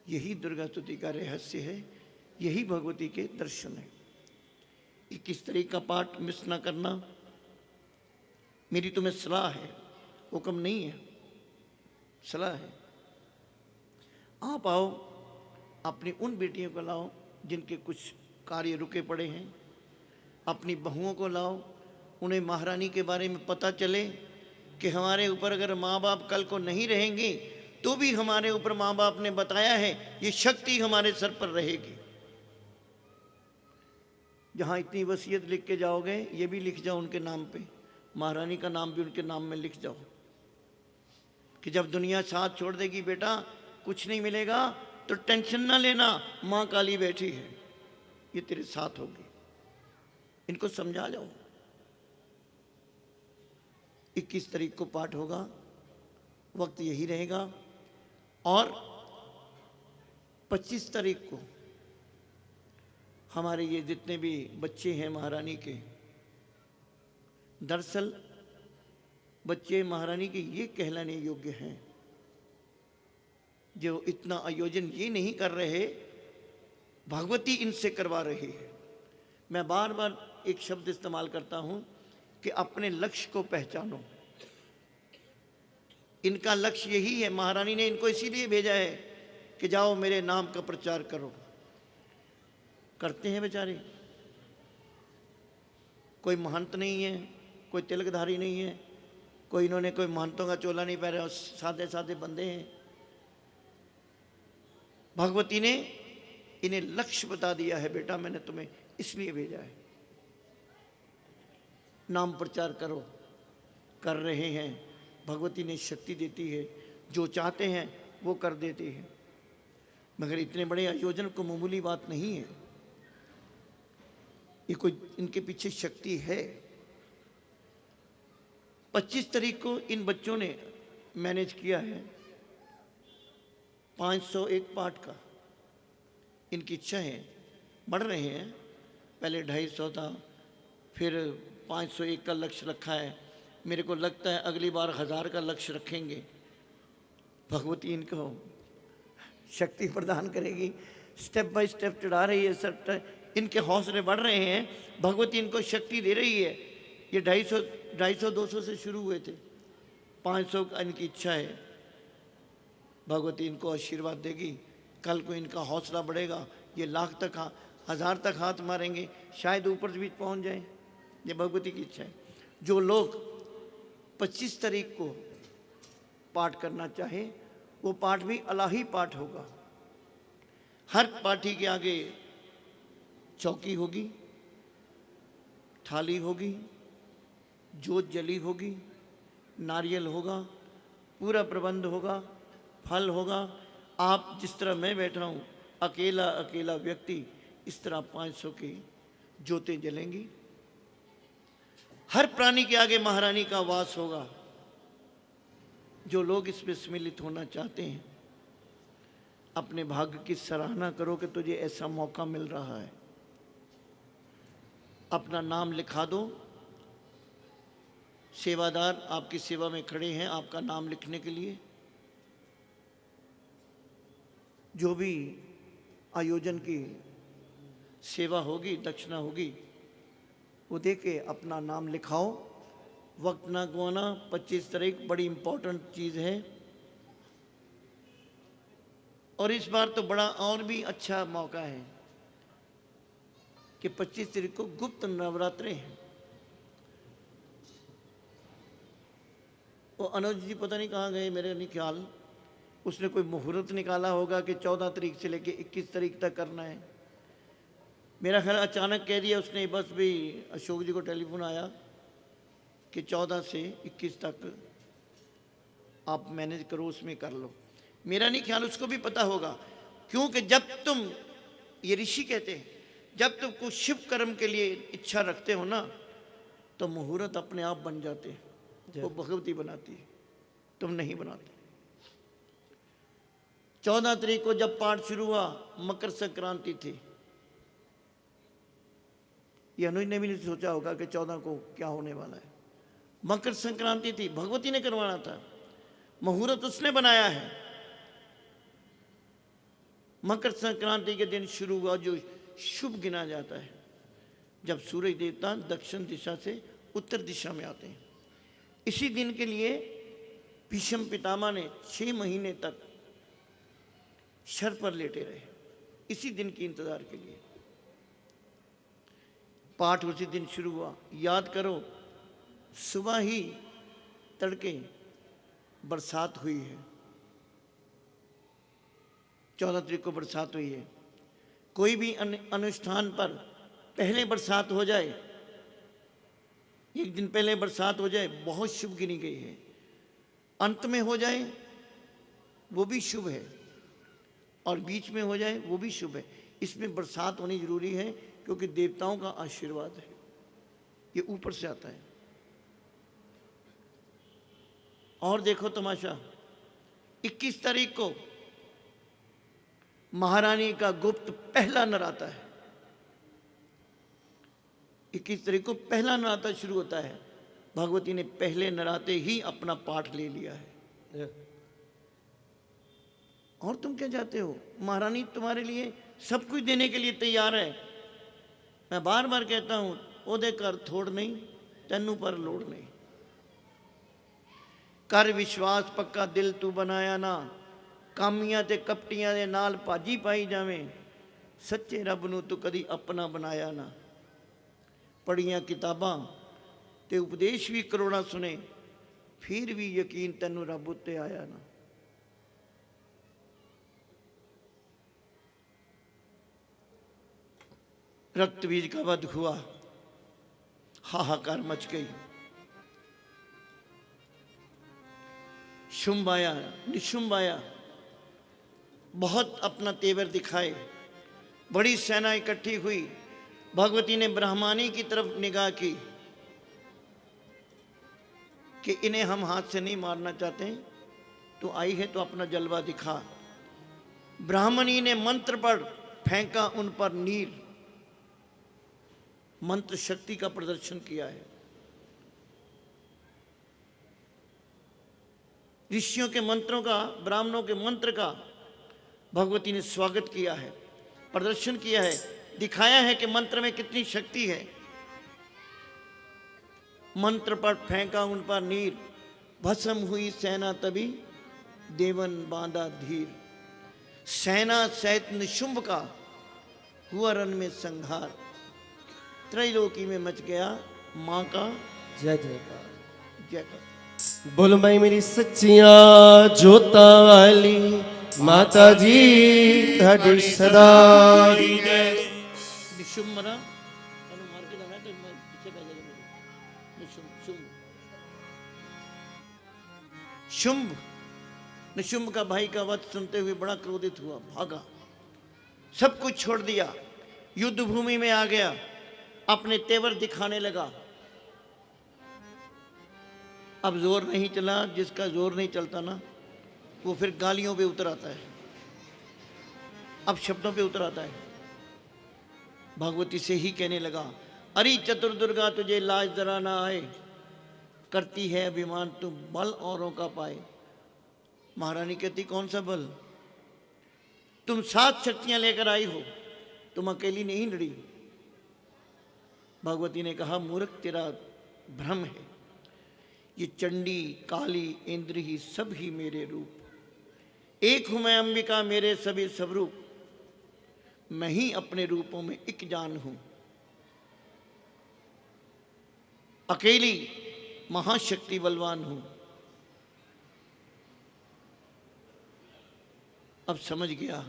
यही दुर्गा स्तुति का रहस्य है, यही भगवती के दर्शन है। 21 तारीख का पाठ मिस ना करना, मेरी तुम्हें सलाह है, हुक्म नहीं है, सलाह है। आप आओ, अपनी उन बेटियों को लाओ जिनके कुछ कार्य रुके पड़े हैं, अपनी बहुओं को लाओ, उन्हें महारानी के बारे में पता चले कि हमारे ऊपर अगर माँ बाप कल को नहीं रहेंगे तो भी हमारे ऊपर माँ बाप ने बताया है ये शक्ति हमारे सर पर रहेगी। जहाँ इतनी वसीयत लिख के जाओगे ये भी लिख जाओ उनके नाम पे, महारानी का नाम भी उनके नाम में लिख जाओ कि जब दुनिया साथ छोड़ देगी बेटा कुछ नहीं मिलेगा तो टेंशन ना लेना, माँ काली बैठी है, ये तेरे साथ होगी। इनको समझा जाओ। 21 तारीख को पाठ होगा, वक्त यही रहेगा। और 25 तारीख को हमारे ये जितने भी बच्चे हैं महारानी के, दरअसल बच्चे महारानी के ये कहलाने योग्य हैं जो इतना आयोजन ये नहीं कर रहे, भगवती इनसे करवा रही है। मैं बार बार एक शब्द इस्तेमाल करता हूं कि अपने लक्ष्य को पहचानो। इनका लक्ष्य यही है, महारानी ने इनको इसीलिए भेजा है कि जाओ मेरे नाम का प्रचार करो। करते हैं बेचारे, कोई महंत नहीं है, कोई तिलकधारी नहीं है, कोई इन्होंने कोई महंतों का चोला नहीं पहना और सादे सादे बंदे हैं। भगवती ने इन्हें लक्ष्य बता दिया है, बेटा मैंने तुम्हें इसलिए भेजा है, नाम प्रचार करो। कर रहे हैं, भगवती ने शक्ति देती है, जो चाहते हैं वो कर देती है। मगर इतने बड़े आयोजन को मामूली बात नहीं है, ये कोई इनके पीछे शक्ति है। 25 तारीख को इन बच्चों ने मैनेज किया है 501 पाठ का। इनकी इच्छा है, बढ़ रहे हैं, पहले 250 था, फिर 501 का लक्ष्य रखा है। मेरे को लगता है अगली बार 1000 का लक्ष्य रखेंगे। भगवती इनको शक्ति प्रदान करेगी, स्टेप बाय स्टेप चढ़ा रही है, सब इनके हौसले बढ़ रहे हैं, भगवती इनको शक्ति दे रही है। ये 250 से शुरू हुए थे, 500 का इनकी इच्छा है। भगवती इनको आशीर्वाद देगी, कल को इनका हौसला बढ़ेगा, ये लाख तक 1000 तक हाथ मारेंगे, शायद ऊपर भी पहुंच जाए। ये भगवती की इच्छा है। जो लोग 25 तारीख को पाठ करना चाहे वो पाठ भी अलाही पाठ होगा। हर पाठी के आगे चौकी होगी, थाली होगी, जोत जली होगी, नारियल होगा, पूरा प्रबंध होगा, फल होगा। आप जिस तरह मैं बैठ रहा हूँ अकेला अकेला व्यक्ति, इस तरह 500 की जोतें जलेंगी। हर प्राणी के आगे महारानी का वास होगा। जो लोग इसमें सम्मिलित होना चाहते हैं, अपने भाग्य की सराहना करो कि तुझे ऐसा मौका मिल रहा है। अपना नाम लिखा दो, सेवादार आपकी सेवा में खड़े हैं आपका नाम लिखने के लिए। जो भी आयोजन की सेवा होगी, दक्षिणा होगी, वो दे के अपना नाम लिखाओ। वक्त ना गवाना, 25 तारीख बड़ी इम्पोर्टेंट चीज़ है। और इस बार तो बड़ा और भी अच्छा मौका है कि 25 तारीख को गुप्त नवरात्रे हैं। वो अनुज जी पता नहीं कहाँ गए, मेरे नहीं ख्याल। उसने कोई मुहूर्त निकाला होगा कि 14 तारीख से लेके 21 तारीख तक करना है। मेरा ख्याल अचानक कह दिया उसने, बस भी अशोक जी को टेलीफोन आया कि 14 से 21 तक आप मैनेज करो, उसमें कर लो। मेरा नहीं ख्याल उसको भी पता होगा, क्योंकि जब तुम, ये ऋषि कहते हैं, जब तुम कुछ शुभ कर्म के लिए इच्छा रखते हो ना, तो मुहूर्त अपने आप बन जाते हैं। वो भगवती बनाती है, तुम नहीं बनाते। 14 तारीख को जब पाठ शुरू हुआ, मकर संक्रांति थी। ये अनुज ने भी नहीं सोचा होगा कि 14 को क्या होने वाला है। मकर संक्रांति थी, भगवती ने करवाना था, मुहूर्त उसने बनाया है। मकर संक्रांति के दिन शुरू हुआ, जो शुभ गिना जाता है। जब सूरज देवता दक्षिण दिशा से उत्तर दिशा में आते हैं। इसी दिन के लिए भीष्म पितामह ने 6 महीने तक शर पर लेटे रहे, इसी दिन के इंतजार के लिए। पाठ उसी दिन शुरू हुआ। याद करो, सुबह ही तड़के बरसात हुई है, 14 तारीख को बरसात हुई है। कोई भी अनुष्ठान पर पहले बरसात हो जाए, एक दिन पहले बरसात हो जाए, बहुत शुभ गिनी गई है। अंत में हो जाए वो भी शुभ है, और बीच में हो जाए वो भी शुभ है। इसमें बरसात होनी जरूरी है, क्योंकि देवताओं का आशीर्वाद है, ये ऊपर से आता है। और देखो तमाशा, 21 तारीख को महारानी का गुप्त पहला नराता है। 21 तारीख को पहला नराता शुरू होता है। भगवती ने पहले नराते ही अपना पाठ ले लिया है। और तुम क्या चाहते हो? महारानी तुम्हारे लिए सब कुछ देने के लिए तैयार है। मैं बार बार कहता हूं, ओदे कर थोड़ नहीं, तैनू पर लोड़ नहीं। कर विश्वास पक्का दिल तू बनाया ना, कामियां ते कपटियां दे नाल भाजी पाई जावें, सच्चे रब नू तू कदी अपना बनाया ना। पढ़ियां किताबां ते उपदेश भी करोड़ां सुने, फिर भी यकीन तैनू रब उत्ते आया ना। रक्त बीज का वध हुआ, हाहाकार मच गई। शुंभ आया, निशुंभ आया, बहुत अपना तेवर दिखाए। बड़ी सेना इकट्ठी हुई। भगवती ने ब्रह्मानी की तरफ निगाह की कि इन्हें हम हाथ से नहीं मारना चाहते, तो आई है तो अपना जलवा दिखा। ब्राह्मणी ने मंत्र पढ़ फेंका उन पर नीर, मंत्र शक्ति का प्रदर्शन किया है। ऋषियों के मंत्रों का, ब्राह्मणों के मंत्र का भगवती ने स्वागत किया है, प्रदर्शन किया है, दिखाया है कि मंत्र में कितनी शक्ति है। मंत्र पर फेंका उन पर नीर, भस्म हुई सेना तभी देवन बांधा धीर। सेना सहित निशुंभ का हुआ रण में संहार, त्रैलोकी में मच गया मां का जय जयकार। जयकार। बोल भाई मेरी सच्चिया जोता वाली माता जी ਤੁਹਾਡੀ सदा दी जय। निशुंभ मरा, मार के जाना तो पीछे पै जाएगा मेरे। निशुंभ, शुंभ, निशुंभ का भाई का वध सुनते हुए बड़ा क्रोधित हुआ, भागा, सब कुछ छोड़ दिया, युद्ध भूमि में आ गया, अपने तेवर दिखाने लगा। अब जोर नहीं चला, जिसका जोर नहीं चलता ना, वो फिर गालियों पे उतर आता है, अब शब्दों पे उतर आता है। भगवती से ही कहने लगा, अरे चतुर्दुर्गा तुझे लाज जरा ना आए, करती है अभिमान तू बल औरों का पाए। महारानी कहती, कौन सा बल? तुम 7 शक्तियां लेकर आई हो, तुम अकेली नहीं लड़ी। भगवती ने कहा, मूर्ख तेरा भ्रम है, ये चंडी, काली, इंद्र ही सब ही मेरे रूप। एक हूं मैं अंबिका, मेरे सभी स्वरूप, मैं ही अपने रूपों में एक जान हूं। अकेली महाशक्ति बलवान हूं। अब समझ गया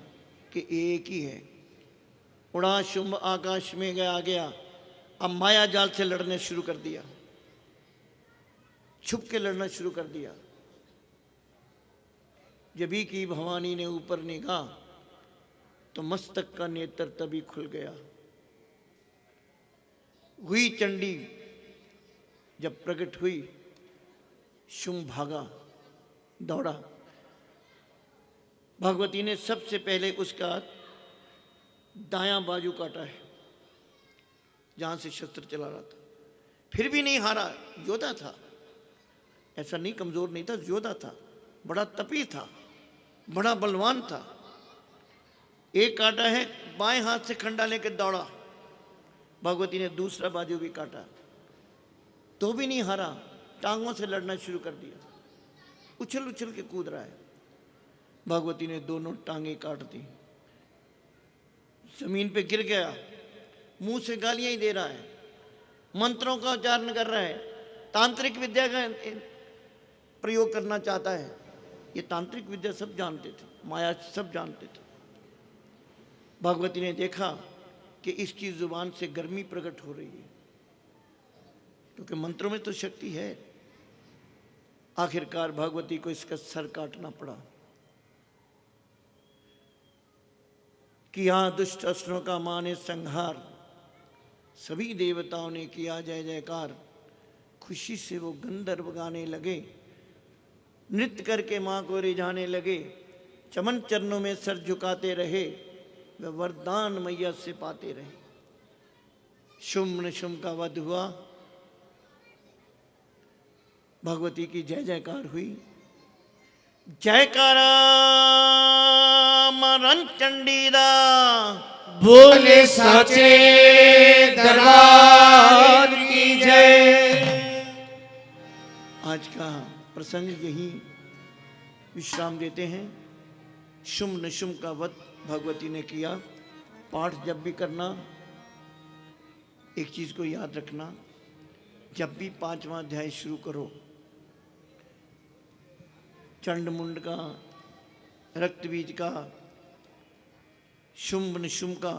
कि एक ही है। उड़ा शुंभ आकाश में गया, अब माया जाल से लड़ने शुरू कर दिया, छुप के लड़ना शुरू कर दिया। जभी की भवानी ने ऊपर निगाह, तो मस्तक का नेत्र तभी खुल गया। हुई चंडी जब प्रकट हुई, शुंभ भागा, दौड़ा। भगवती ने सबसे पहले उसका दायां बाजू काटा है, जहां से शस्त्र चला रहा था। फिर भी नहीं हारा, योद्धा था, ऐसा नहीं कमजोर नहीं था, योद्धा था, बड़ा तपी था, बड़ा बलवान था। एक काटा है, बाएं हाथ से खंडा लेकर दौड़ा, भगवती ने दूसरा बाजू भी काटा, तो भी नहीं हारा, टांगों से लड़ना शुरू कर दिया, उछल उछल के कूद रहा है। भगवती ने दोनों टांगे काट दी, जमीन पे गिर गया, मुंह से गालियां ही दे रहा है, मंत्रों का उच्चारण कर रहा है, तांत्रिक विद्या का प्रयोग करना चाहता है। ये तांत्रिक विद्या सब जानते थे, माया सब जानते थे। भगवती ने देखा कि इसकी जुबान से गर्मी प्रकट हो रही है, क्योंकि मंत्रों में तो शक्ति है। आखिरकार भगवती को इसका सर काटना पड़ा कि यहाँ दुष्ट असुरों का माने संहार। सभी देवताओं ने किया जय जयकार, खुशी से वो गंधर्व गाने लगे, नृत्य करके माँ को रिझाने लगे, चमन चरणों में सर झुकाते रहे, वे वरदान मैया से पाते रहे। शुम्भ निशुम्भ का वध हुआ, भगवती की जय जयकार हुई। जयकारा मरण चंडीदा, बोले साचे दरबार की जय। आज का प्रसंग यही विश्राम देते हैं। शुम्भ निशुम्भ का वध भगवती ने किया। पाठ जब भी करना, एक चीज को याद रखना, जब भी 5वां अध्याय शुरू करो, चंड मुंड का, रक्त बीज का, शुम्भ निशुम्भ का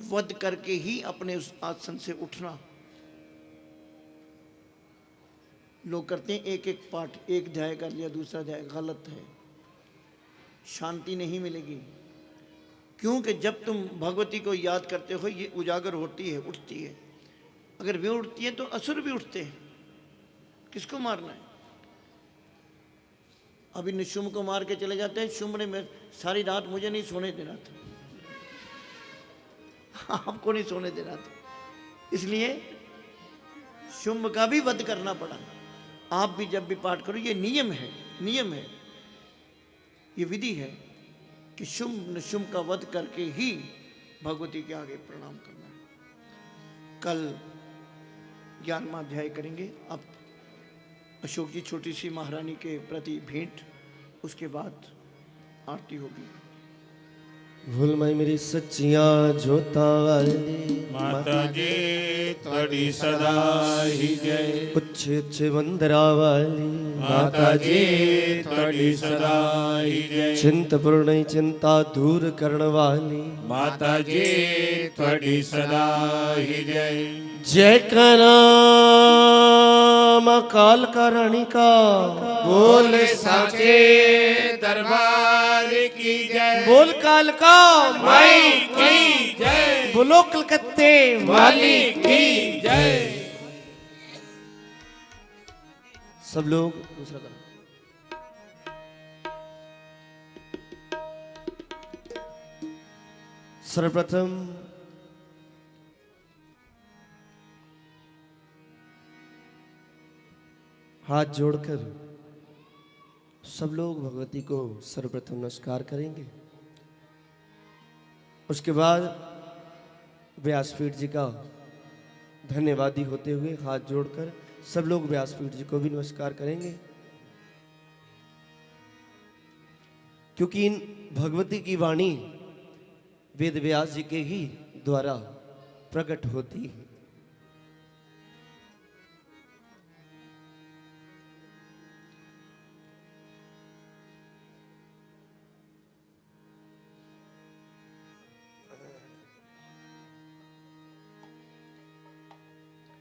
वध करके ही अपने उस आसन से उठना। लोग करते हैं एक एक पाठ, एक अध्याय कर लिया दूसरा अध्याय, गलत है। शांति नहीं मिलेगी, क्योंकि जब तुम भगवती को याद करते हो ये उजागर होती है, उठती है। अगर वे उठती है तो असुर भी उठते हैं। किसको मारना है? अभी निशुम्भ को मार के चले जाते हैं। शुम्भ ने सारी रात मुझे नहीं सोने देना था, आपको नहीं सोने देना था, इसलिए शुम्भ का भी वध करना पड़ा। आप भी जब भी पाठ करो, ये नियम है, नियम है, ये विधि है कि शुम्भ निशुम्भ का वध करके ही भगवती के आगे प्रणाम करना है। कल 11वां अध्याय करेंगे। अब अशोक जी छोटी सी महारानी के प्रति भेंट, उसके बाद आरती होगी। भूल माई मेरी सच्चियां जोता वाली माता जी थोड़ी सदा ही जय। उच्चे उच्चे वंदरा वाली माता जी थोड़ी सदा ही जय। चिंतपूर्ण चिंता दूर करने वाली माता जी थोड़ी सदा ही जय। जय करा मां काल का रानी का, बोल साचे दरबार की जय। बोल काल का माई की जय। बोलो कलकत्ते वाली की जय। सब लोग दूसरा करो। सर्वप्रथम हाथ जोड़कर सब लोग भगवती को सर्वप्रथम नमस्कार करेंगे। उसके बाद व्यासपीठ जी का धन्यवादी होते हुए हाथ जोड़कर सब लोग व्यासपीठ जी को भी नमस्कार करेंगे, क्योंकि इन भगवती की वाणी वेद व्यास जी के ही द्वारा प्रकट होती है।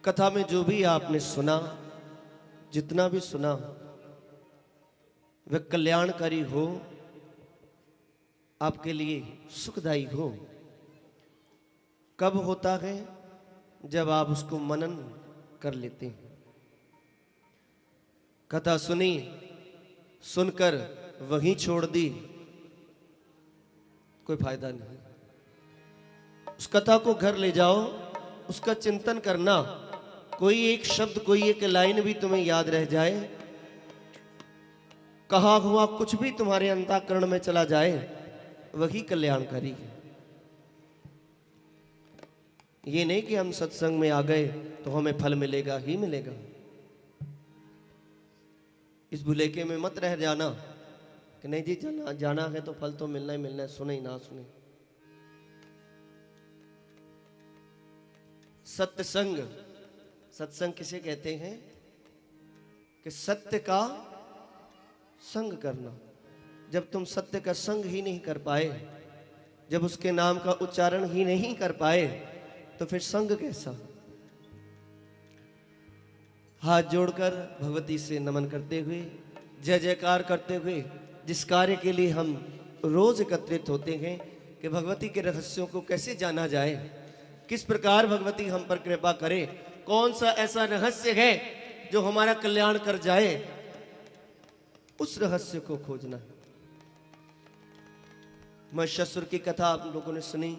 कथा में जो भी आपने सुना, जितना भी सुना, वह कल्याणकारी हो, आपके लिए सुखदायी हो। कब होता है? जब आप उसको मनन कर लेते हैं। कथा सुनी, सुनकर वहीं छोड़ दी, कोई फायदा नहीं। उस कथा को घर ले जाओ, उसका चिंतन करना। कोई एक शब्द, कोई एक लाइन भी तुम्हें याद रह जाए, कहा हुआ कुछ भी तुम्हारे अंतःकरण में चला जाए, वही कल्याणकारी है। ये नहीं कि हम सत्संग में आ गए तो हमें फल मिलेगा ही मिलेगा। इस भुलेखे में मत रह जाना कि नहीं जी जाना है तो फल तो मिलना ही मिलना है, सुने ही ना सुने। सत्संग, सत्संग किसे कहते हैं? कि सत्य का संग करना। जब तुम सत्य का संग ही नहीं कर पाए, जब उसके नाम का उच्चारण ही नहीं कर पाए, तो फिर संग कैसा? हाथ जोड़कर भगवती से नमन करते हुए, जय जयकार करते हुए, जिस कार्य के लिए हम रोज एकत्रित होते हैं कि भगवती के रहस्यों को कैसे जाना जाए, किस प्रकार भगवती हम पर कृपा करे, कौन सा ऐसा रहस्य है जो हमारा कल्याण कर जाए, उस रहस्य को खोजना है। महिषासुर की कथा आप लोगों ने सुनी,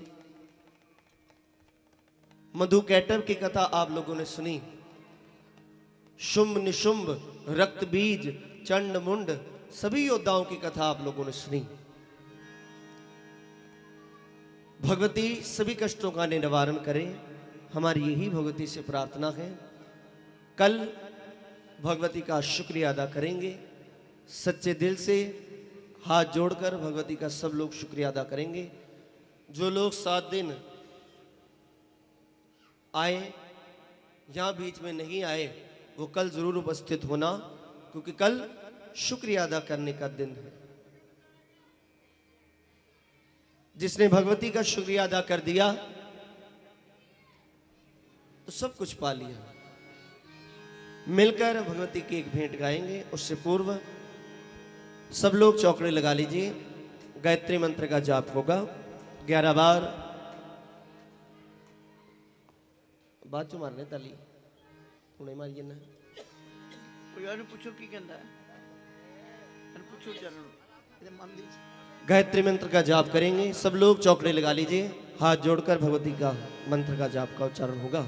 मधु कैटव की कथा आप लोगों ने सुनी, शुंभ निशुंभ, रक्त बीज, चंड मुंड, सभी योद्धाओं की कथा आप लोगों ने सुनी। भगवती सभी कष्टों का निवारण करे, हमारी यही भगवती से प्रार्थना है। कल भगवती का शुक्रिया अदा करेंगे, सच्चे दिल से हाथ जोड़कर भगवती का सब लोग शुक्रिया अदा करेंगे। जो लोग 7 दिन आए, यहाँ बीच में नहीं आए, वो कल जरूर उपस्थित होना, क्योंकि कल शुक्रिया अदा करने का दिन है। जिसने भगवती का शुक्रिया अदा कर दिया तो सब कुछ पा लिया। मिलकर भगवती की एक भेंट गाएंगे, उससे पूर्व सब लोग चौकड़े लगा लीजिए। गायत्री मंत्र का जाप होगा 11 बार। बाद चो मारने ताली हुणे मारिए ना। पूछो की कहता है, पूछो चरण गायत्री मंत्र का जाप करेंगे, सब लोग चौकड़े लगा लीजिए, हाथ जोड़कर भगवती का मंत्र का जाप का उच्चारण होगा।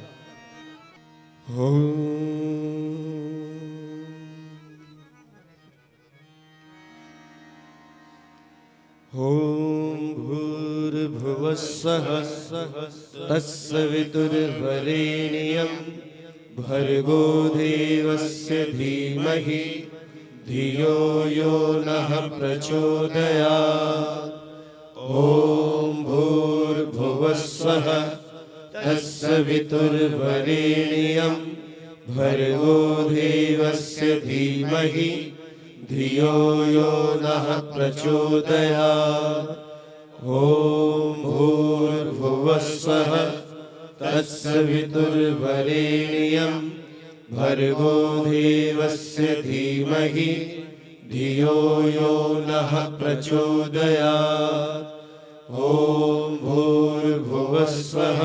ओम भूर्भुवस्सः तत्सवितुर्वरेण्यं भर्गो देवस्य धीमहि धियो यो नः प्रचोदयात्। ओम भूर्भुवस्सः तत्सवितुर्वरेण्यं भर्गो देवस्य धीमहि धियो यो नः प्रचोदयात्। ओम भूर्भुवस्सः तत्सवितुर्वरेण्यं भर्गो देवस्य धीमहि धियो यो नः प्रचोदयात्। ओम भूर्भुवस्सः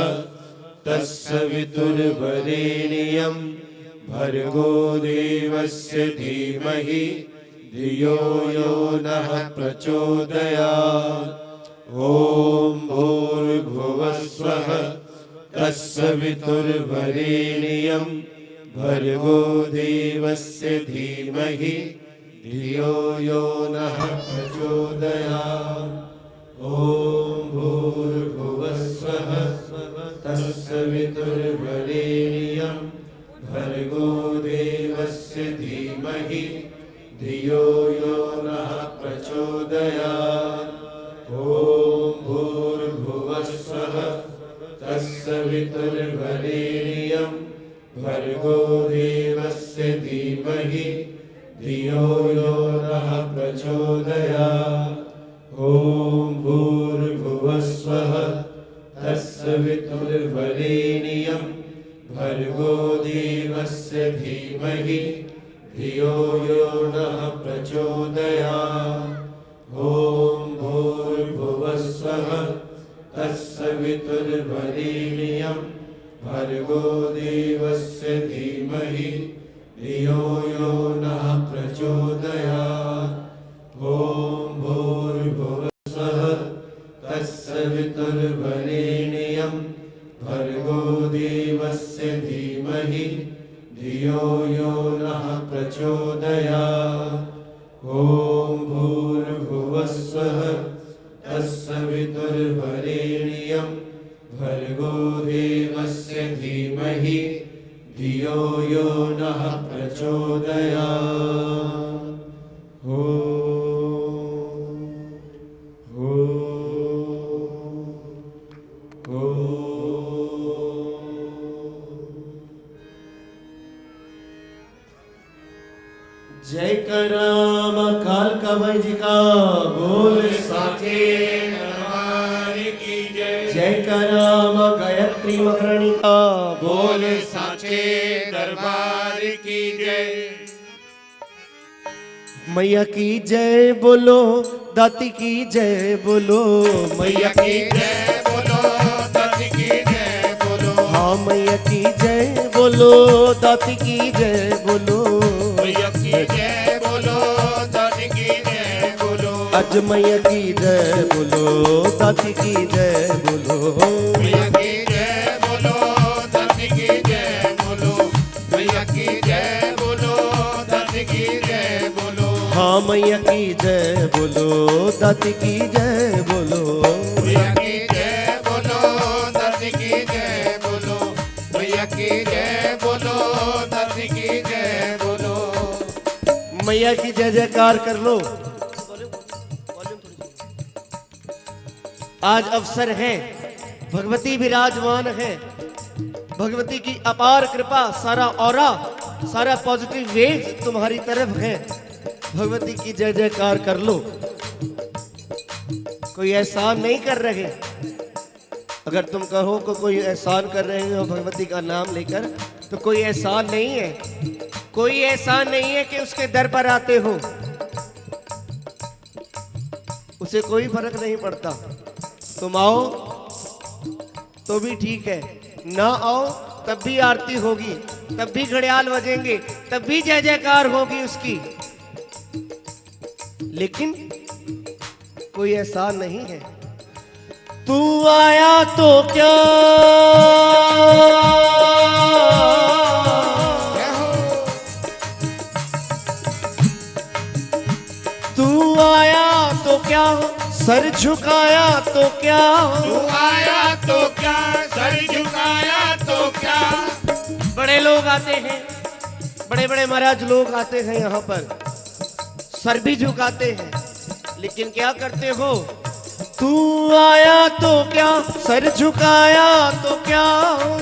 तत्सवितुर्वरेण्यं भर्गो देवस्य धीमहि धियो यो नः प्रचोदयात्। ओम भूर्भुवस्सः तत्सवितुर्वरेण्यं भर्गो देवस्य धीमहि धियो यो नः प्रचोदयात्। ओम भूर्भुवस्सः तत्सवितुर्वरेण्यं भर्गो देवस्य धीमहि धियो यो नः प्रचोदयात्। ओम भूर्भुवस्सः तत्सवितुर्वरेण्यं भर्गो देवस्य धीमहि धियो यो नः प्रचोदयात्। ओम भूर्भुवस्सः तत्सवितुर्वरेण्यं भर्गो देवस्य धीमहि धियो यो नः प्रचोदयात्। ओम भूर्भुवस्सः तत्सवितुर्वरेण्यं भर्गो देवस्य धीमहि धियो यो नः प्रचोदयात्। ओम भूर्भुवस्सः तत्सवितुर्वरेण्यं भर्गो देवस्य धीमहि धियो यो नः प्रचोदयात्। ओम भूर्भुवस्सः तत्सवितुर्वरेण्यं भर्गो देवस्य प्रचोदया हो जय कराम काल का भाई जी का बोल साचे दरबार की जय। जय कराम गायत्री महारानी का बोल साचे दरबार की जय। मैया की जय बोलो, दाती की जय बोलो, मैया की जय बोलो, दाती की जय बोलो। हाँ मैया की जय बोलो, दाती की जय बोलो, मैया की जय बोलो, दाती की जय बोलो। आज मैया की जय बोलो, दाती की जय बोलो, मैया की जय बोलो, दाती की जय बोलो। मैया की जय बोलो, दाती की जय बोलो। हाँ मैया की जय बोलो, दाती की जय बोलो, मैया की जय बोलो, दाती की जय बोलो। मैया की जय बोलो, दाती की जय बोलो। मैया की जय जयकार कर लो। आज अवसर है, भगवती विराजमान है, भगवती की अपार कृपा, सारा ऑरा, सारा पॉजिटिव वेव तुम्हारी तरफ है। भगवती की जय जयकार कर लो। कोई एहसान नहीं कर रहे। अगर तुम कहो कि कोई एहसान कर रहे हो भगवती का नाम लेकर, तो कोई एहसान नहीं है। कोई एहसान नहीं है कि उसके दर पर आते हो, उसे कोई फर्क नहीं पड़ता। तुम आओ तो भी ठीक है, ना आओ तब भी आरती होगी, तब भी घड़ियाल बजेंगे, तब भी जय जयकार होगी उसकी। लेकिन कोई एहसान नहीं है। तू आया तो क्या, तू आया तो क्या, सर झुकाया तो क्या, तू आया तो क्या, सर झुकाया तो क्या। बड़े लोग आते हैं, बड़े बड़े महाराज लोग आते हैं यहाँ पर, सर भी झुकाते हैं, लेकिन क्या करते हो? तू आया तो क्या, सर झुकाया तो क्या,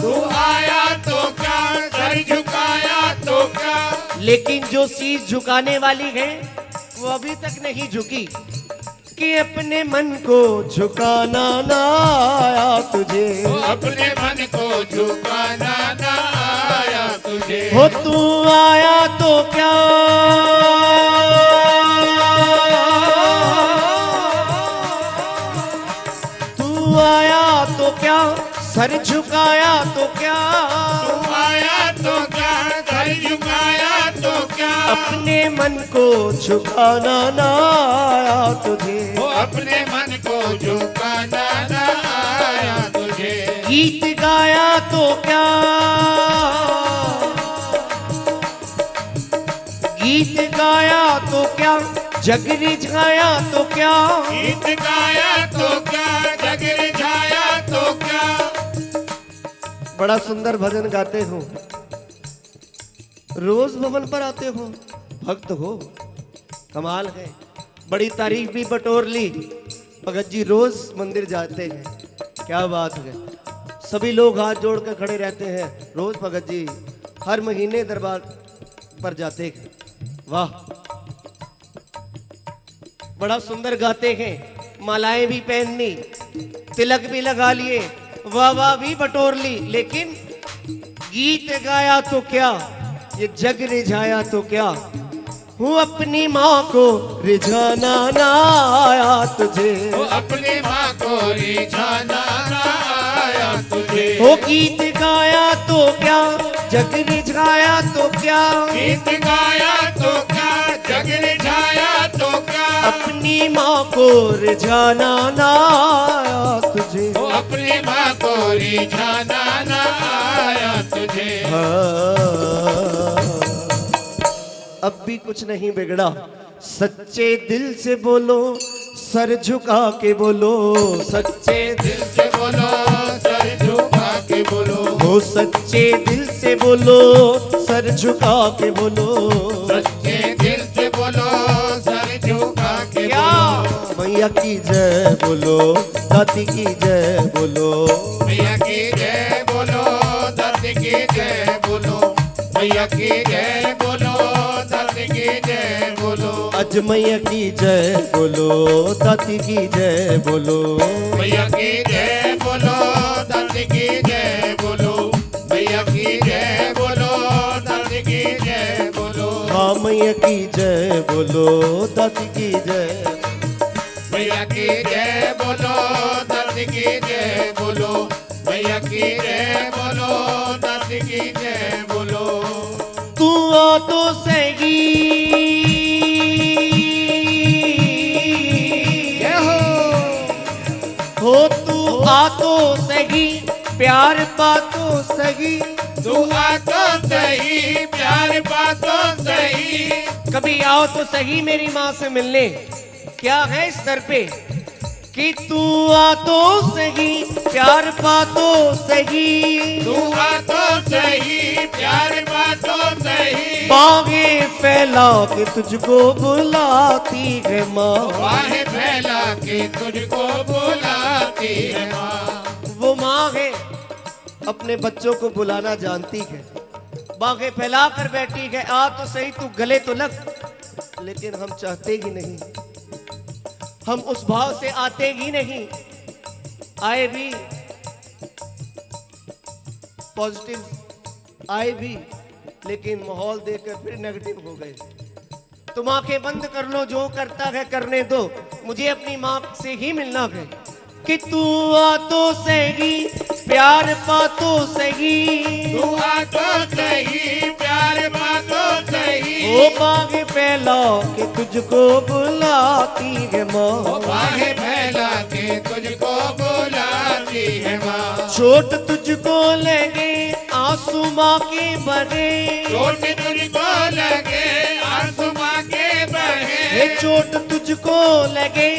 तू आया तो क्या, सर झुकाया तो क्या। लेकिन जो शीश झुकाने वाली है वो अभी तक नहीं झुकी, कि अपने मन को झुकाना ना आया तुझे, वो अपने मन को झुकाना ना आया तुझे। हो तू आया तो क्या, तू आया तो क्या, सर झुकाया तो क्या, तू आया तो क्या, सर झुकाया तो क्या। अपने मन को झुकाना ना आया तुझे, वो अपने मन को झुकाना ना आया तुझे। गीत गाया तो क्या, गीत गाया तो क्या, जग रिझाया तो क्या, गीत गाया तो क्या, जग रिझाया तो क्या। बड़ा सुंदर भजन गाते हो, रोज भवन पर आते हो, भक्त हो, कमाल है। बड़ी तारीफ भी बटोर ली, भगत जी रोज मंदिर जाते हैं, क्या बात है। सभी लोग हाथ जोड़ कर खड़े रहते हैं, रोज भगत जी हर महीने दरबार पर जाते हैं। वाह, बड़ा सुंदर गाते हैं, मालाएं भी पहन ली, तिलक भी लगा लिए, वाह वाह भी बटोर ली, लेकिन गीत गाया तो क्या, ये जग रिझाया तो क्या। हूँ अपनी माँ को रिझाना ना आया तुझे, वो अपनी माँ को रिझाना ना आया तुझे। हो गीत गाया तो क्या, जग रिझाया तो क्या, गीत गाया तो क्या, जग रिझाया तो क्या। अपनी माँ को रिझाना ना आया तुझे, वो अपनी माँ को रिझाना ना आया तुझे। अब भी कुछ नहीं बिगड़ा, सच्चे दिल से बोलो, सर झुका के बोलो, सच्चे दिल से बोलो, सर झुका के बोलो। हो हो सच्चे दिल से बोलो, सर झुका के बोलो, सच्चे दिल से बोलो, सर झुका के बोलो। मैया की जय बोलो, दाती की जय बोलो, मैया की जय बोलो, दाती की जय बोलो, मैया की जय बोलो, दाती की जय बोलो। अज मैया की जय बोलो, दाती की जय बोलो, मैया की जय बोलो, दाती की जय बोलो, मैया की जय बोलो, दाती की जय बोलो। हाँ मैया की जय बोलो, दाती की जय, मैया की जय बोलो, दाती की जय बोलो, मैया की जय बोलो, दाती की जय बोलो। तू आ तो सही, हो तू आ तो सही, प्यार पा तो सही, दुआ तो सही, प्यार बातो सही। कभी आओ तो सही मेरी माँ से मिलने। क्या है इस दर पे कि तू आ तो सही, प्यार पा तो सही, दुआ तो सही, प्यार बातो सही। बागे फैला के तुझको बुलाती है माँ, बाहें फैला के तुझको बुलाती है माँ। वो माँ है अपने बच्चों को बुलाना जानती है, बागे फैला कर बैठी है, आ तो सही तू गले तो लग। लेकिन हम चाहते ही नहीं, हम उस भाव से आते ही नहीं। आए भी पॉजिटिव, आए भी, लेकिन माहौल देखकर फिर नेगेटिव हो गए। तुम आंखें बंद कर लो, जो करता है करने दो, मुझे अपनी माँ से ही मिलना है। कि तू आ तो सही, प्यार पा तो सही, दुआ तो सही, प्यार बातो सही। ओ बाग फैला के तुझको बुलाती है माँ, बाहें फैला के तुझको बुलाती है माँ। चोट तुझको लगे आंसू माँ के बहे, चोट तुझको लगे आंसू माँ के बहे। हे चोट तुझको लगे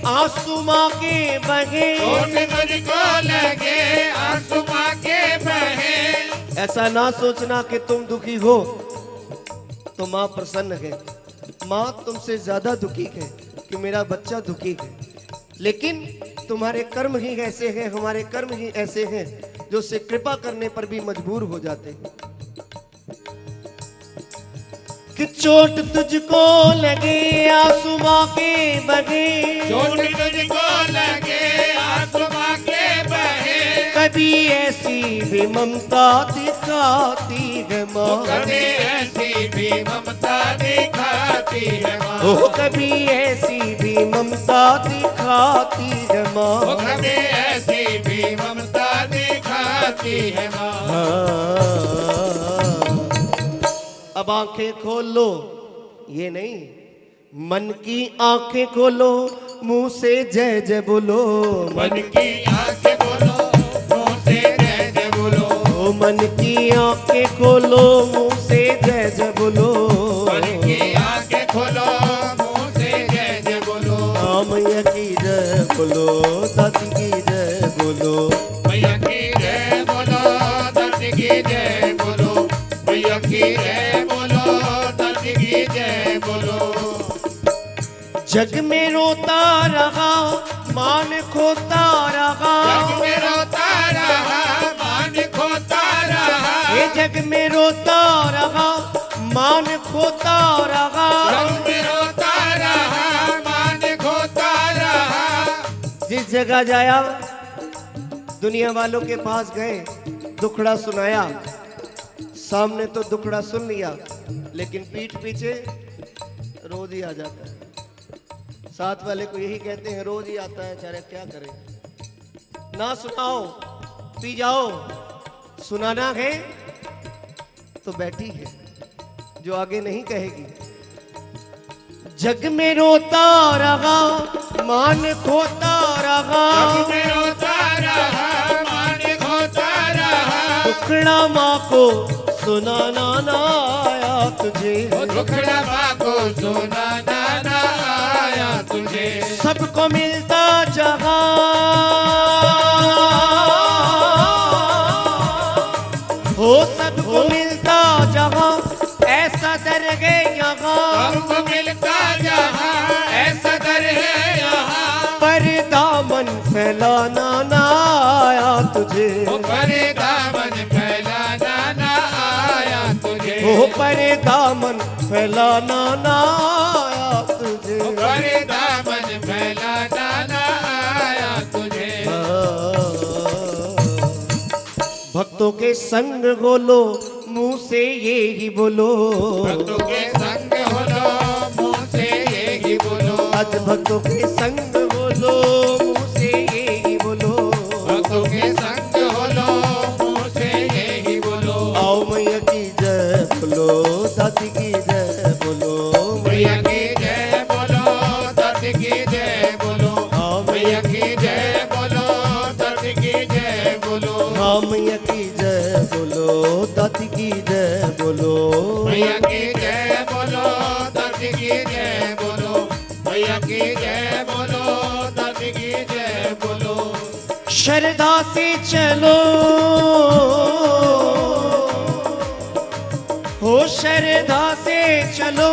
आंसू माँ के बहे, चोट तुझको लगे आंसू माँ के बहे। ऐसा ना सोचना कि तुम दुखी हो तो माँ प्रसन्न है। माँ तुमसे ज्यादा दुखी है कि मेरा बच्चा दुखी है, लेकिन तुम्हारे कर्म ही ऐसे हैं, हमारे कर्म ही ऐसे हैं जो उससे कृपा करने पर भी मजबूर हो जाते हैं। कि चोट तुझको लगे आंसू माँ के बहे, चोट तुझको लगे आंसू माँ के बहे। कभी ऐसी भी ममता दिखाती है माँ, कभी ऐसी भी ममता दिखाती है माँ। ओ कभी ऐसी भी ममता दिखाती है माँ। कभी ऐसी भी ममता दिखाती है माँ। अब आंखें खोल लो, ये नहीं, मन की आंखें खोलो, मुंह से जय जय बोलो, मन की आंखें बोलो, मुंह से जय जय बोलो। ओ मन की आंखें खोलो, मुंह से जय जय बोलो, मन की आंखें खोलो, मुंह से जय जय बोलो। मैया की जय बोलो, दादी की जय बोलो, मैया की जय बोलो, दादी की जय बोलो, मैया की जय बोलो, दादी की जय बोलो। जग में रोता रहा, मान खोता रहा, जग में रोता रहा, मान खोता रहा। ये जग में रोता रहा, मान खोता रहा, जग में रोता रहा, मान खोता रहा। जिस जगह जाया दुनिया वालों के पास गए, दुखड़ा सुनाया, सामने तो दुखड़ा सुन लिया, लेकिन पीठ पीछे रोज ही आ जाता है। साथ वाले को यही कहते हैं, रोज ही आता है, चाहे क्या करें। ना सुनाओ पी जाओ, सुनाना है तो बैठी है, जो आगे नहीं कहेगी। जग में रोता रहा, मान खोता रहा, जग में रोता रहा, मान खोता रहा। दुखड़ा माँ को सुनाना ना आया तुझे, दुखड़ा माँ को सुनाना ना आया तुझे। सबको मिलता जहां, फैलाना ना आया तुझे, ओ परे दामन फैलाना ना आया तुझे, ओ परे दामन फैलाना ना आया तुझे, ओ परे दामन फैलाना ना आया तुझे। भक्तों के संग बोलो मुंह से ये ही बोलो, भक्तों के संग बोलो मुंह से ये ही बोलो, आज भक्तों के संग बोलो मुंह से ये ही बोलो, भक्तों के संग बोलो मुंह से ये ही बोलो। आओ मैया की जय बोलो, दादी की जय बोलो, मैया की जय बोलो, दादी की जय बोलो, हाँ मैया की जय बोलो, दादी की जय बोलो, हाँ मैया की जय बोलो, दादी की जय बोलो, मैया की जय बोलो, दादी की जय बोलो, मैया की जय बोलो, दादी की जय बोलो। श्रद्धा से चलो हो, श्रद्धा से चलो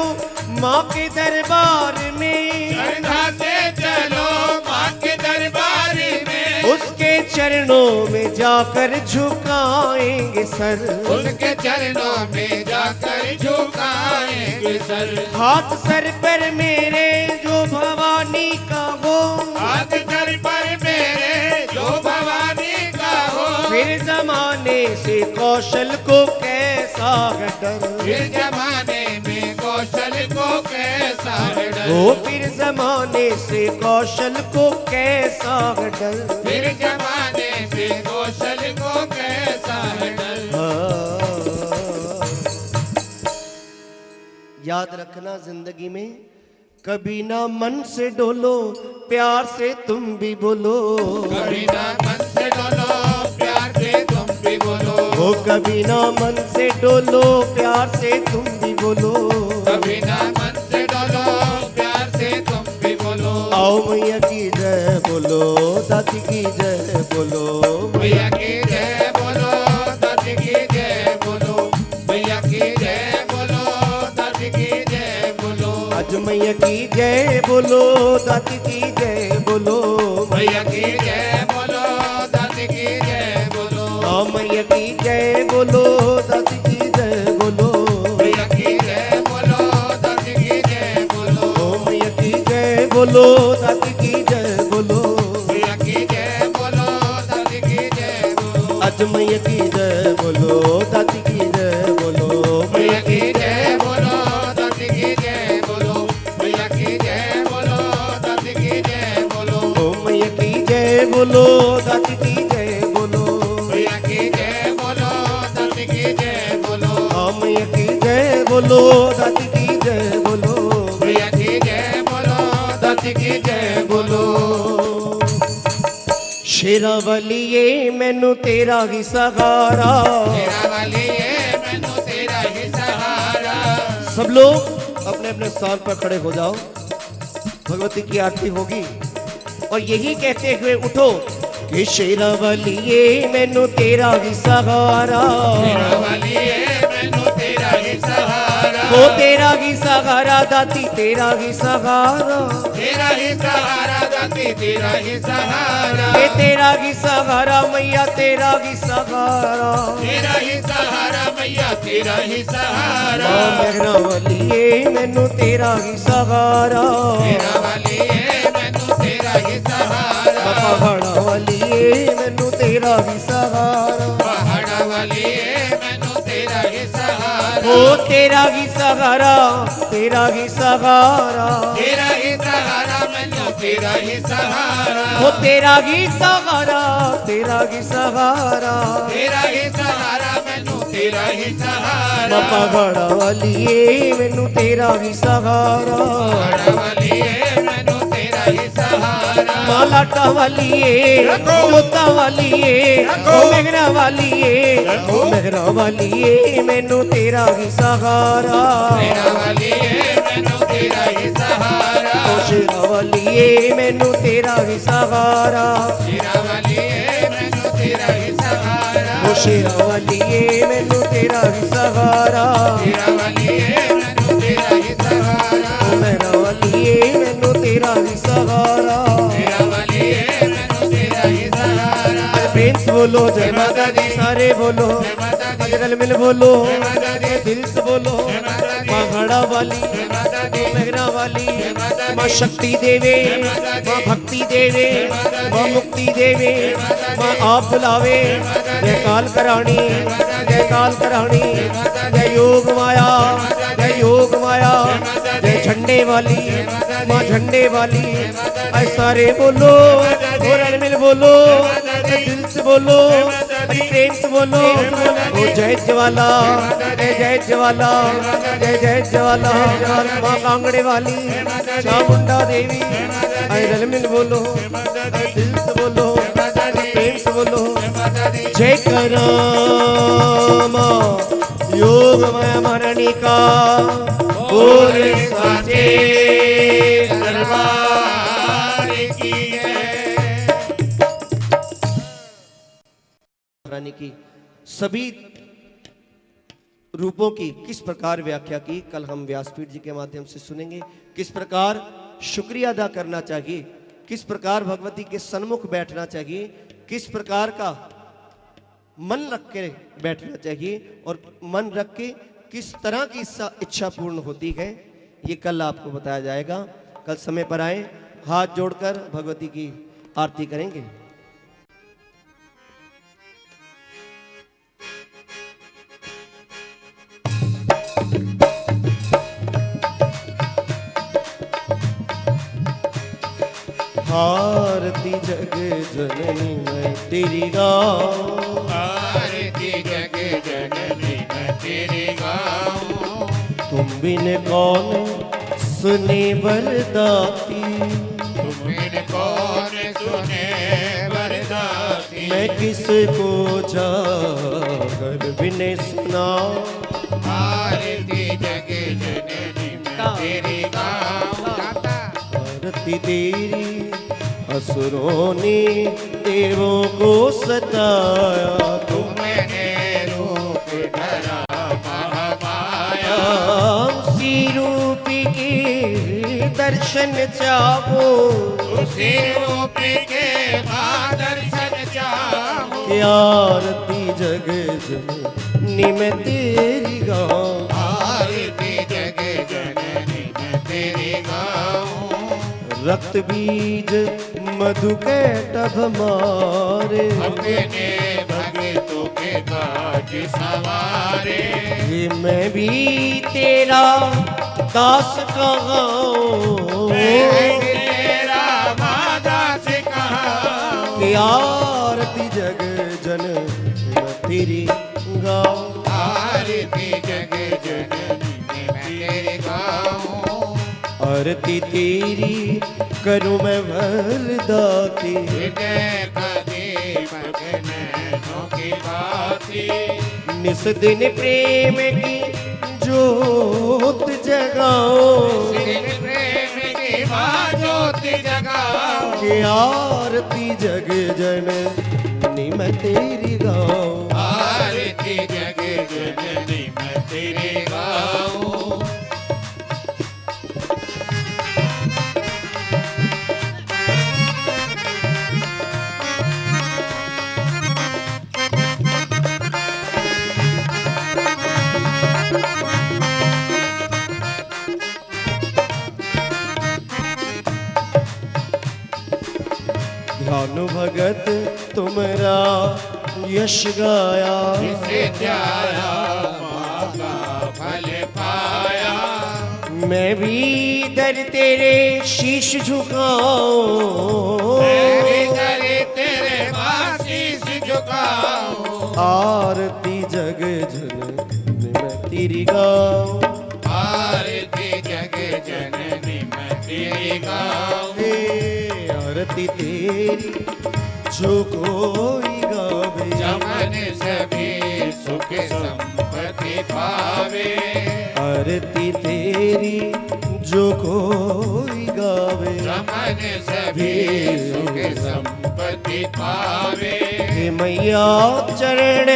माँ के दरबार में, श्रद्धा से चलो माँ के दरबार में, उसके चरणों में जाकर झुकाएंगे सर, उसके चरणों में जाकर झुकाएंगे सर, हाथ सर पर मेरे जो भवानी का हो, हाथ सर पर मेरे जो भवानी का हो, फिर जमाने से कौशल को कैसा है डर, फिर जमाने में कौशल को कैसा है डर, वो फिर जमाने से कौशल को कैसा है डर, फिर जमाने से कौशल को कैसा है डर। याद रखना जिंदगी में कभी ना मन से डोलो, प्यार से तुम भी बोलो, कभी ना मन से डोलो, प्यार से तुम भी बोलो, वो कभी ना मन से डोलो, प्यार से तुम भी बोलो, कभी ना मन से डोलो, प्यार से तुम भी बोलो। आओ मैया की जय बोलो, दादी की जय बोलो, मैया की जय बोलो, दादी की जय बोलो, मैया की जय बोलो, दादी की जय बोलो, आज मैया की जय बोलो, दादी की जय बोलो, मैया की जय बोलो, दादी की जय बोलो, हाँ मैया की जय बोलो, दादी की जय बोलो, मैया की जय बोलो, दादी की जय बोलो, ओ मैया की जय बोलो, दादी की जय बोलो, मैया की जय बोलो, दादी की जय बोलो, आज मैया की जय बोलो, दादी की जय बोलो, मैया की जय बोलो, दादी की जय बोलो, मैया की जय बोलो, दादी की जय बोलो, ओ मैया की जय बोलो, दादी की जय बोलो, मैया की जय बोलो, दादी की जय बोलो, हाँ मैया की जय बोलो, दादी की जय बोलो, मैया की जय बोलो, दादी की जय बोलो। शेरा वालिए मैनू तेरा ही सहारा, तेरा वाली ये मैनू तेरा ही सहारा। सब लोग अपने अपने स्थान पर खड़े हो जाओ, भगवती की आरती होगी और यही कहते हुए उठो कि शेरा वालिए मैनू तेरा ही सहारा, तेरा वाली ये मैनू तेरा ही सहारा। वो तेरा ही सहारा, दाती तेरा ही सहारा, तेरा ही सहारा, दाती तेरा ही सहारा। ये तेरा ही सहारा, मैया तेरा ही सहारा, तेरा ही सहारा, मैया तेरा ही सहारा। मेहरा वालिए मैनू तेरा ही सहारा, तेरा वाली ये मैनू तेरा ही सहारा। पहाड़ा वालिए मैनू तेरा ही सहारा, पहाड़ा वाली ये मैनू तेरा ही सहारा। ओ तेरा ही सहारा, तेरा ही सहारा, तेरा ही सहारा, मैनू तेरा ही सहारा। ओ तेरा ही सहारा, तेरा ही सहारा, तेरा ही सहारा, मैनू तेरा ही सहारा। पहाड़ा वालिए मैनू तेरा ही सहारा, पहाड़ा वाली ये मैनू तेरा ही सहारा। मालाटा वालिए, जोता वालिए, ओ मेघरा वालिए, ओ मेघरा वालिए मैनू तेरा ही सहारा, तेरा वाली ये मैनू तेरा ही सहारा। ओ शेरा वालिए मैनू तेरा ही सहारा, तेरा वाली ये मैनू तेरा ही सहारा। ओ शेरा वालिए मैनू तेरा ही सहारा, तेरा वाली ये मैनू तेरा ही सहारा। ओ मेघरा वालिए मैनू तेरा ही सहारा, तेरा वाली ये मैनू तेरा प्रेम से बोलो जय माता दी। सारे बोलो जय माता दी। अजरल मिल बोलो जय माता दी। दिल से बोलो जय माता दी। माँ घड़ा वाली जय माता दी। मेघना वाली जय माता दी। माँ शक्ति देवे जय माता दी। माँ भक्ति देवे जय माता दी। माँ मुक्ति देवे जय माता दी। माँ आप बुलावे जय माता दी। जय काल कराणी माता दी। जय काल कराणी माता दी। जय योग माया माता दी। जय योग माया माता दी। जय झंडे वाली माता दी। माँ झंडे वाली माता दी। ऐ सारे बोलो माता दी। और अनमिल बोलो माता दी। दिल से बोलो माता दी। प्रेम से बोलो ओ जय ज्वाला जय ज्वाला जय ज्वाला माँ कांगड़े वाली चामुंडा देवी ऐ रलमिल बोलो दिल से बोलो प्रेम से बोलो जय करामा योग मरणी का बोल साचे दरबार की है। रानी की सभी रूपों की किस प्रकार व्याख्या की कल हम व्यासपीठ जी के माध्यम से सुनेंगे। किस प्रकार शुक्रिया अदा करना चाहिए, किस प्रकार भगवती के सन्मुख बैठना चाहिए, किस प्रकार का मन रख के बैठना चाहिए और मन रख के किस तरह की इच्छा पूर्ण होती है, ये कल आपको बताया जाएगा। कल समय पर आए, हाथ जोड़कर भगवती की आरती करेंगे। आरती जग जननी मैं तेरी गाऊं, आरती जग जननी मैं तेरी गाऊं, तुम बिन कौन सुने वरदाती, तुम बिन कौन सुने वरदाती, मैं किसको जाकर बिन सुना, आरती जग जननी मैं तेरी गाऊं, आरती तेरी असुरों ने देवों को सताया, तुमने रूप धरा महामाया, उसी रूप के दर्शन चाहो, उसी रूप के दर्शन चाहूं, कि आरती जग जननी मैं तेरी गाऊं, आरती जग जननी मैं तेरी गाऊं, रक्त बीज मधु के टभ मारे, अपने भक्तों के काज सवारे, ये मैं भी तेरा दास कहाऊं, मैं तेरा दास कहाऊं, कि आरती जग जन मैं तेरी गाऊं, आरती जग जननी मैं तेरी गाऊं, आरती तेरी करूं मैं वरदाती, हृदय कदी मगनों की बाती, निस दिन प्रेम की जोत जगाऊं, दिन प्रेम की ज्योति जगाऊं, कि आरती जग जननी मैं तेरी गाऊं, आरती जग जननी मैं तेरी गाऊं, ध्यान भगत तुमरा यश गाया, जिसे ध्याया माँ का फल पाया, मैं भी दर तेरे शीश झुकाऊं, तेरे दरे तेरे शीश झुकाऊं, आरती जग जननी मैं तेरी गाऊं, आरती जग जननी मैं तेरी गाऊं, हे आरती तेरी जो कोई गावे, चमन सभी सुख संपत्ति पावे, आरती तेरी जो कोई गावे, चमन सभी सुख संपत्ति पावे, हे मैया चरण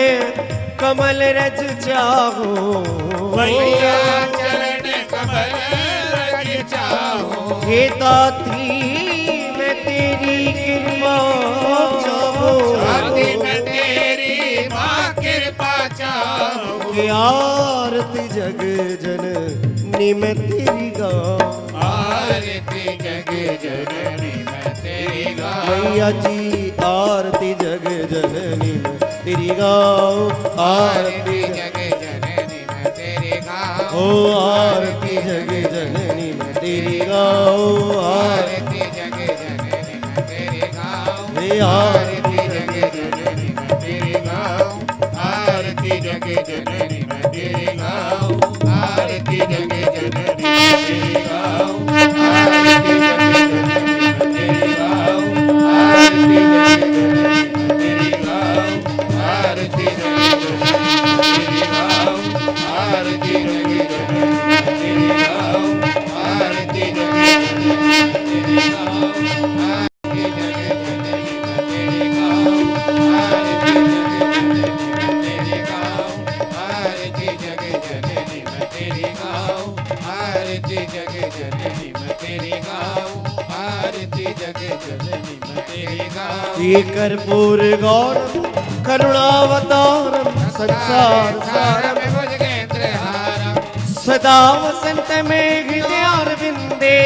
कमल रज चाहो, मैया चरण कमल रज चाहो, हे दात्री मैं तेरी कृपा चाहो, दिन तेरी माँ कृपा चाहूं कि आरती जग जननी मैं तेरी गाऊं आरती जग जननी मैं तेरी गाऊं मैया जी आरती जग जननी मैं तेरी गाऊं आरती जग जननी मैं तेरी गाऊं ओ आरती जग जननी मैं तेरी गाऊं आरती जग जननी मैं तेरी गाऊं हे आरती जग जननी मैं तेरी गाऊं आरती जग जननी मैं तेरी गाऊं आरती जग जननी मैं तेरी गाऊं आरती जग जननी मैं तेरी गाऊं आरती जग जननी मैं तेरी गाऊं आरती जग जननी मैं तेरी गाऊं आरती जग जननी मैं तेरी गाऊं आरती जग जननी मैं तेरी गाऊं आरती जग जननी मैं तेरी गाऊं आरती जग जननी मैं तेरी गाऊं आरती जग जननी मैं तेरी गाऊं ये कर्पूर गौरम करुणावतारम संसार सारम सारम भुजगेन्द्रहारम सदा वसंत में हृदयार विंदे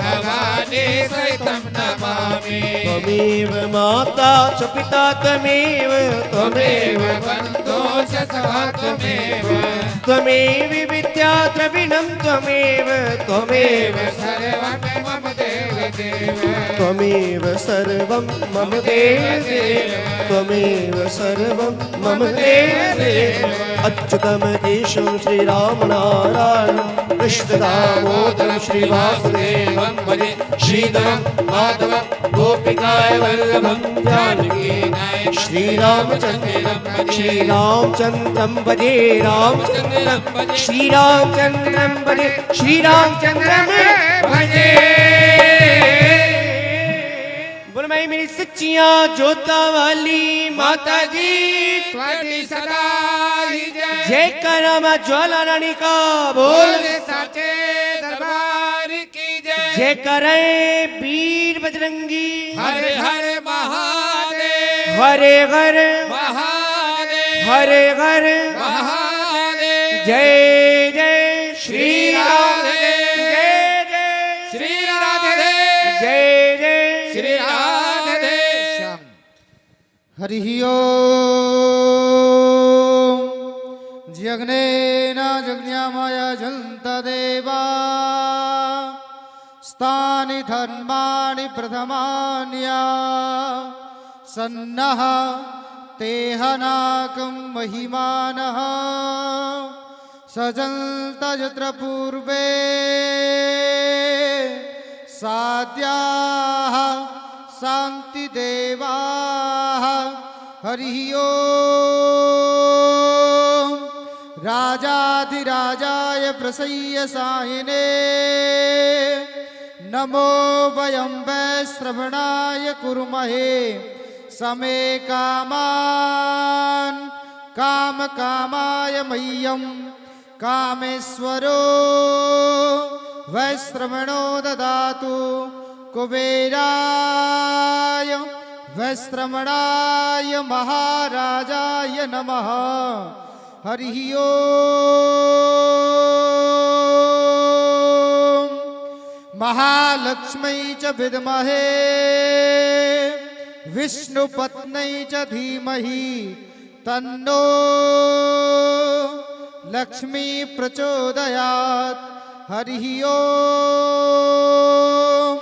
भवानी सहितं नमामि त्वमेव माता च पिता त्वमेव त्वमेव बन्धो च सखा त्वमेव त्वमेव विद्या द्रविणं त्वमेव त्वमेव सर्वं मम देव देव त्वमेव सर्वं मम देव देव त्वमेव सर्वं मम देव देव अच्युतं केशवं श्रीराम नारायण कृष्ण दामोदरं श्रीवासुदेवं भजे श्रीधरं माधवं गोपिकाय वल्लभं जानकी श्रीरामचन्द्रं भजे रामचन्द्रं श्रीरामचन्द्रं भजे श्रीरामचन्द्रं भजे बोल मैं मेरी सच्चियां जोता वाली माता जी त्वदि सदा ही जय जय करमा ज्वाला रानी का बोल बोल साचे दरबार की जय जय करे वीर बजरंगी हर हर महादेव हरे हर महादेव हरे हर महादेव जय जय श्री राधे जय जय श्री राधे जय जय श्री राधे हरि ओम जगनेन जज्ञामय जन्तदेवा स्थानि धर्माणि प्रथमान्या सन्नः तेहनाकं महिमानः सजन्त यत्र पूर्वे साद्याः शान्तिदेवाः हरिः ओम् राजाधिराजाय प्रसय्य सायिने नमो वयं वैश्रवणाय कुर्महे समे कामान् कामकामाय मह्यं कामेश्वरो वैश्रवणो ददातु कुबेराय वैश्रवणाय महाराजाय नमः हरिः ओम् महालक्ष्मै च विद्महे विष्णुपत्न्यै च धीमहि तन्नो लक्ष्मी प्रचोदयात् हरिः ओम्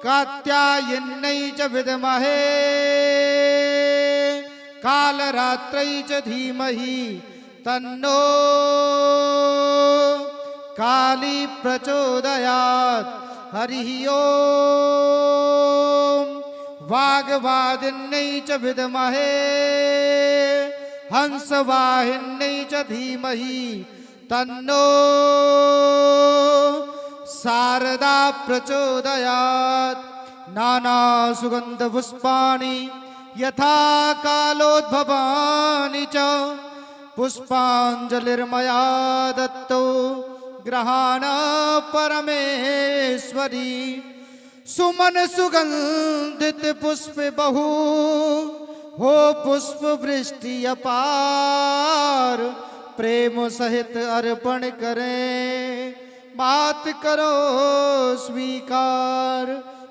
कात्यायन्यै च विद्महे कालरात्रै च धीमहि तन्नो काली प्रचोदयात् हरिः ओम् वाग्वादिन्यै च विद्महे हंसवाहिन्यै च धीमहि तन्नो शारदा प्रचोदयात् नानासुगन्धपुष्पाणि यथा कालोद्भवानि च पुष्पाञ्जलिर्मया दत्तो ग्रहाण परमेश्वरी सुमन सुगंधित पुष्प बहु हो पुष्प वृष्टि अपार, प्रेम सहित अर्पण करें, मात करो स्वीकार।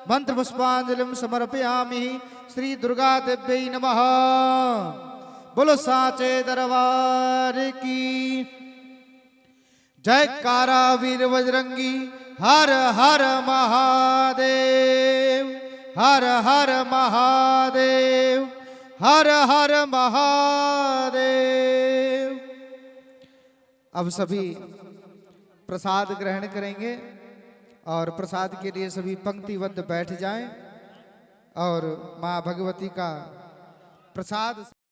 मंत्र पुष्पांजलिम समर्पयामि श्री दुर्गा देव्यै नमः। बोलो साचे दरबार की जयकारा वीर बजरंगी। हर हर महादेव, हर हर महादेव, हर हर महादेव। अब सभी प्रसाद ग्रहण करेंगे और प्रसाद के लिए सभी पंक्तिबद्ध बैठ जाएं और मां भगवती का प्रसाद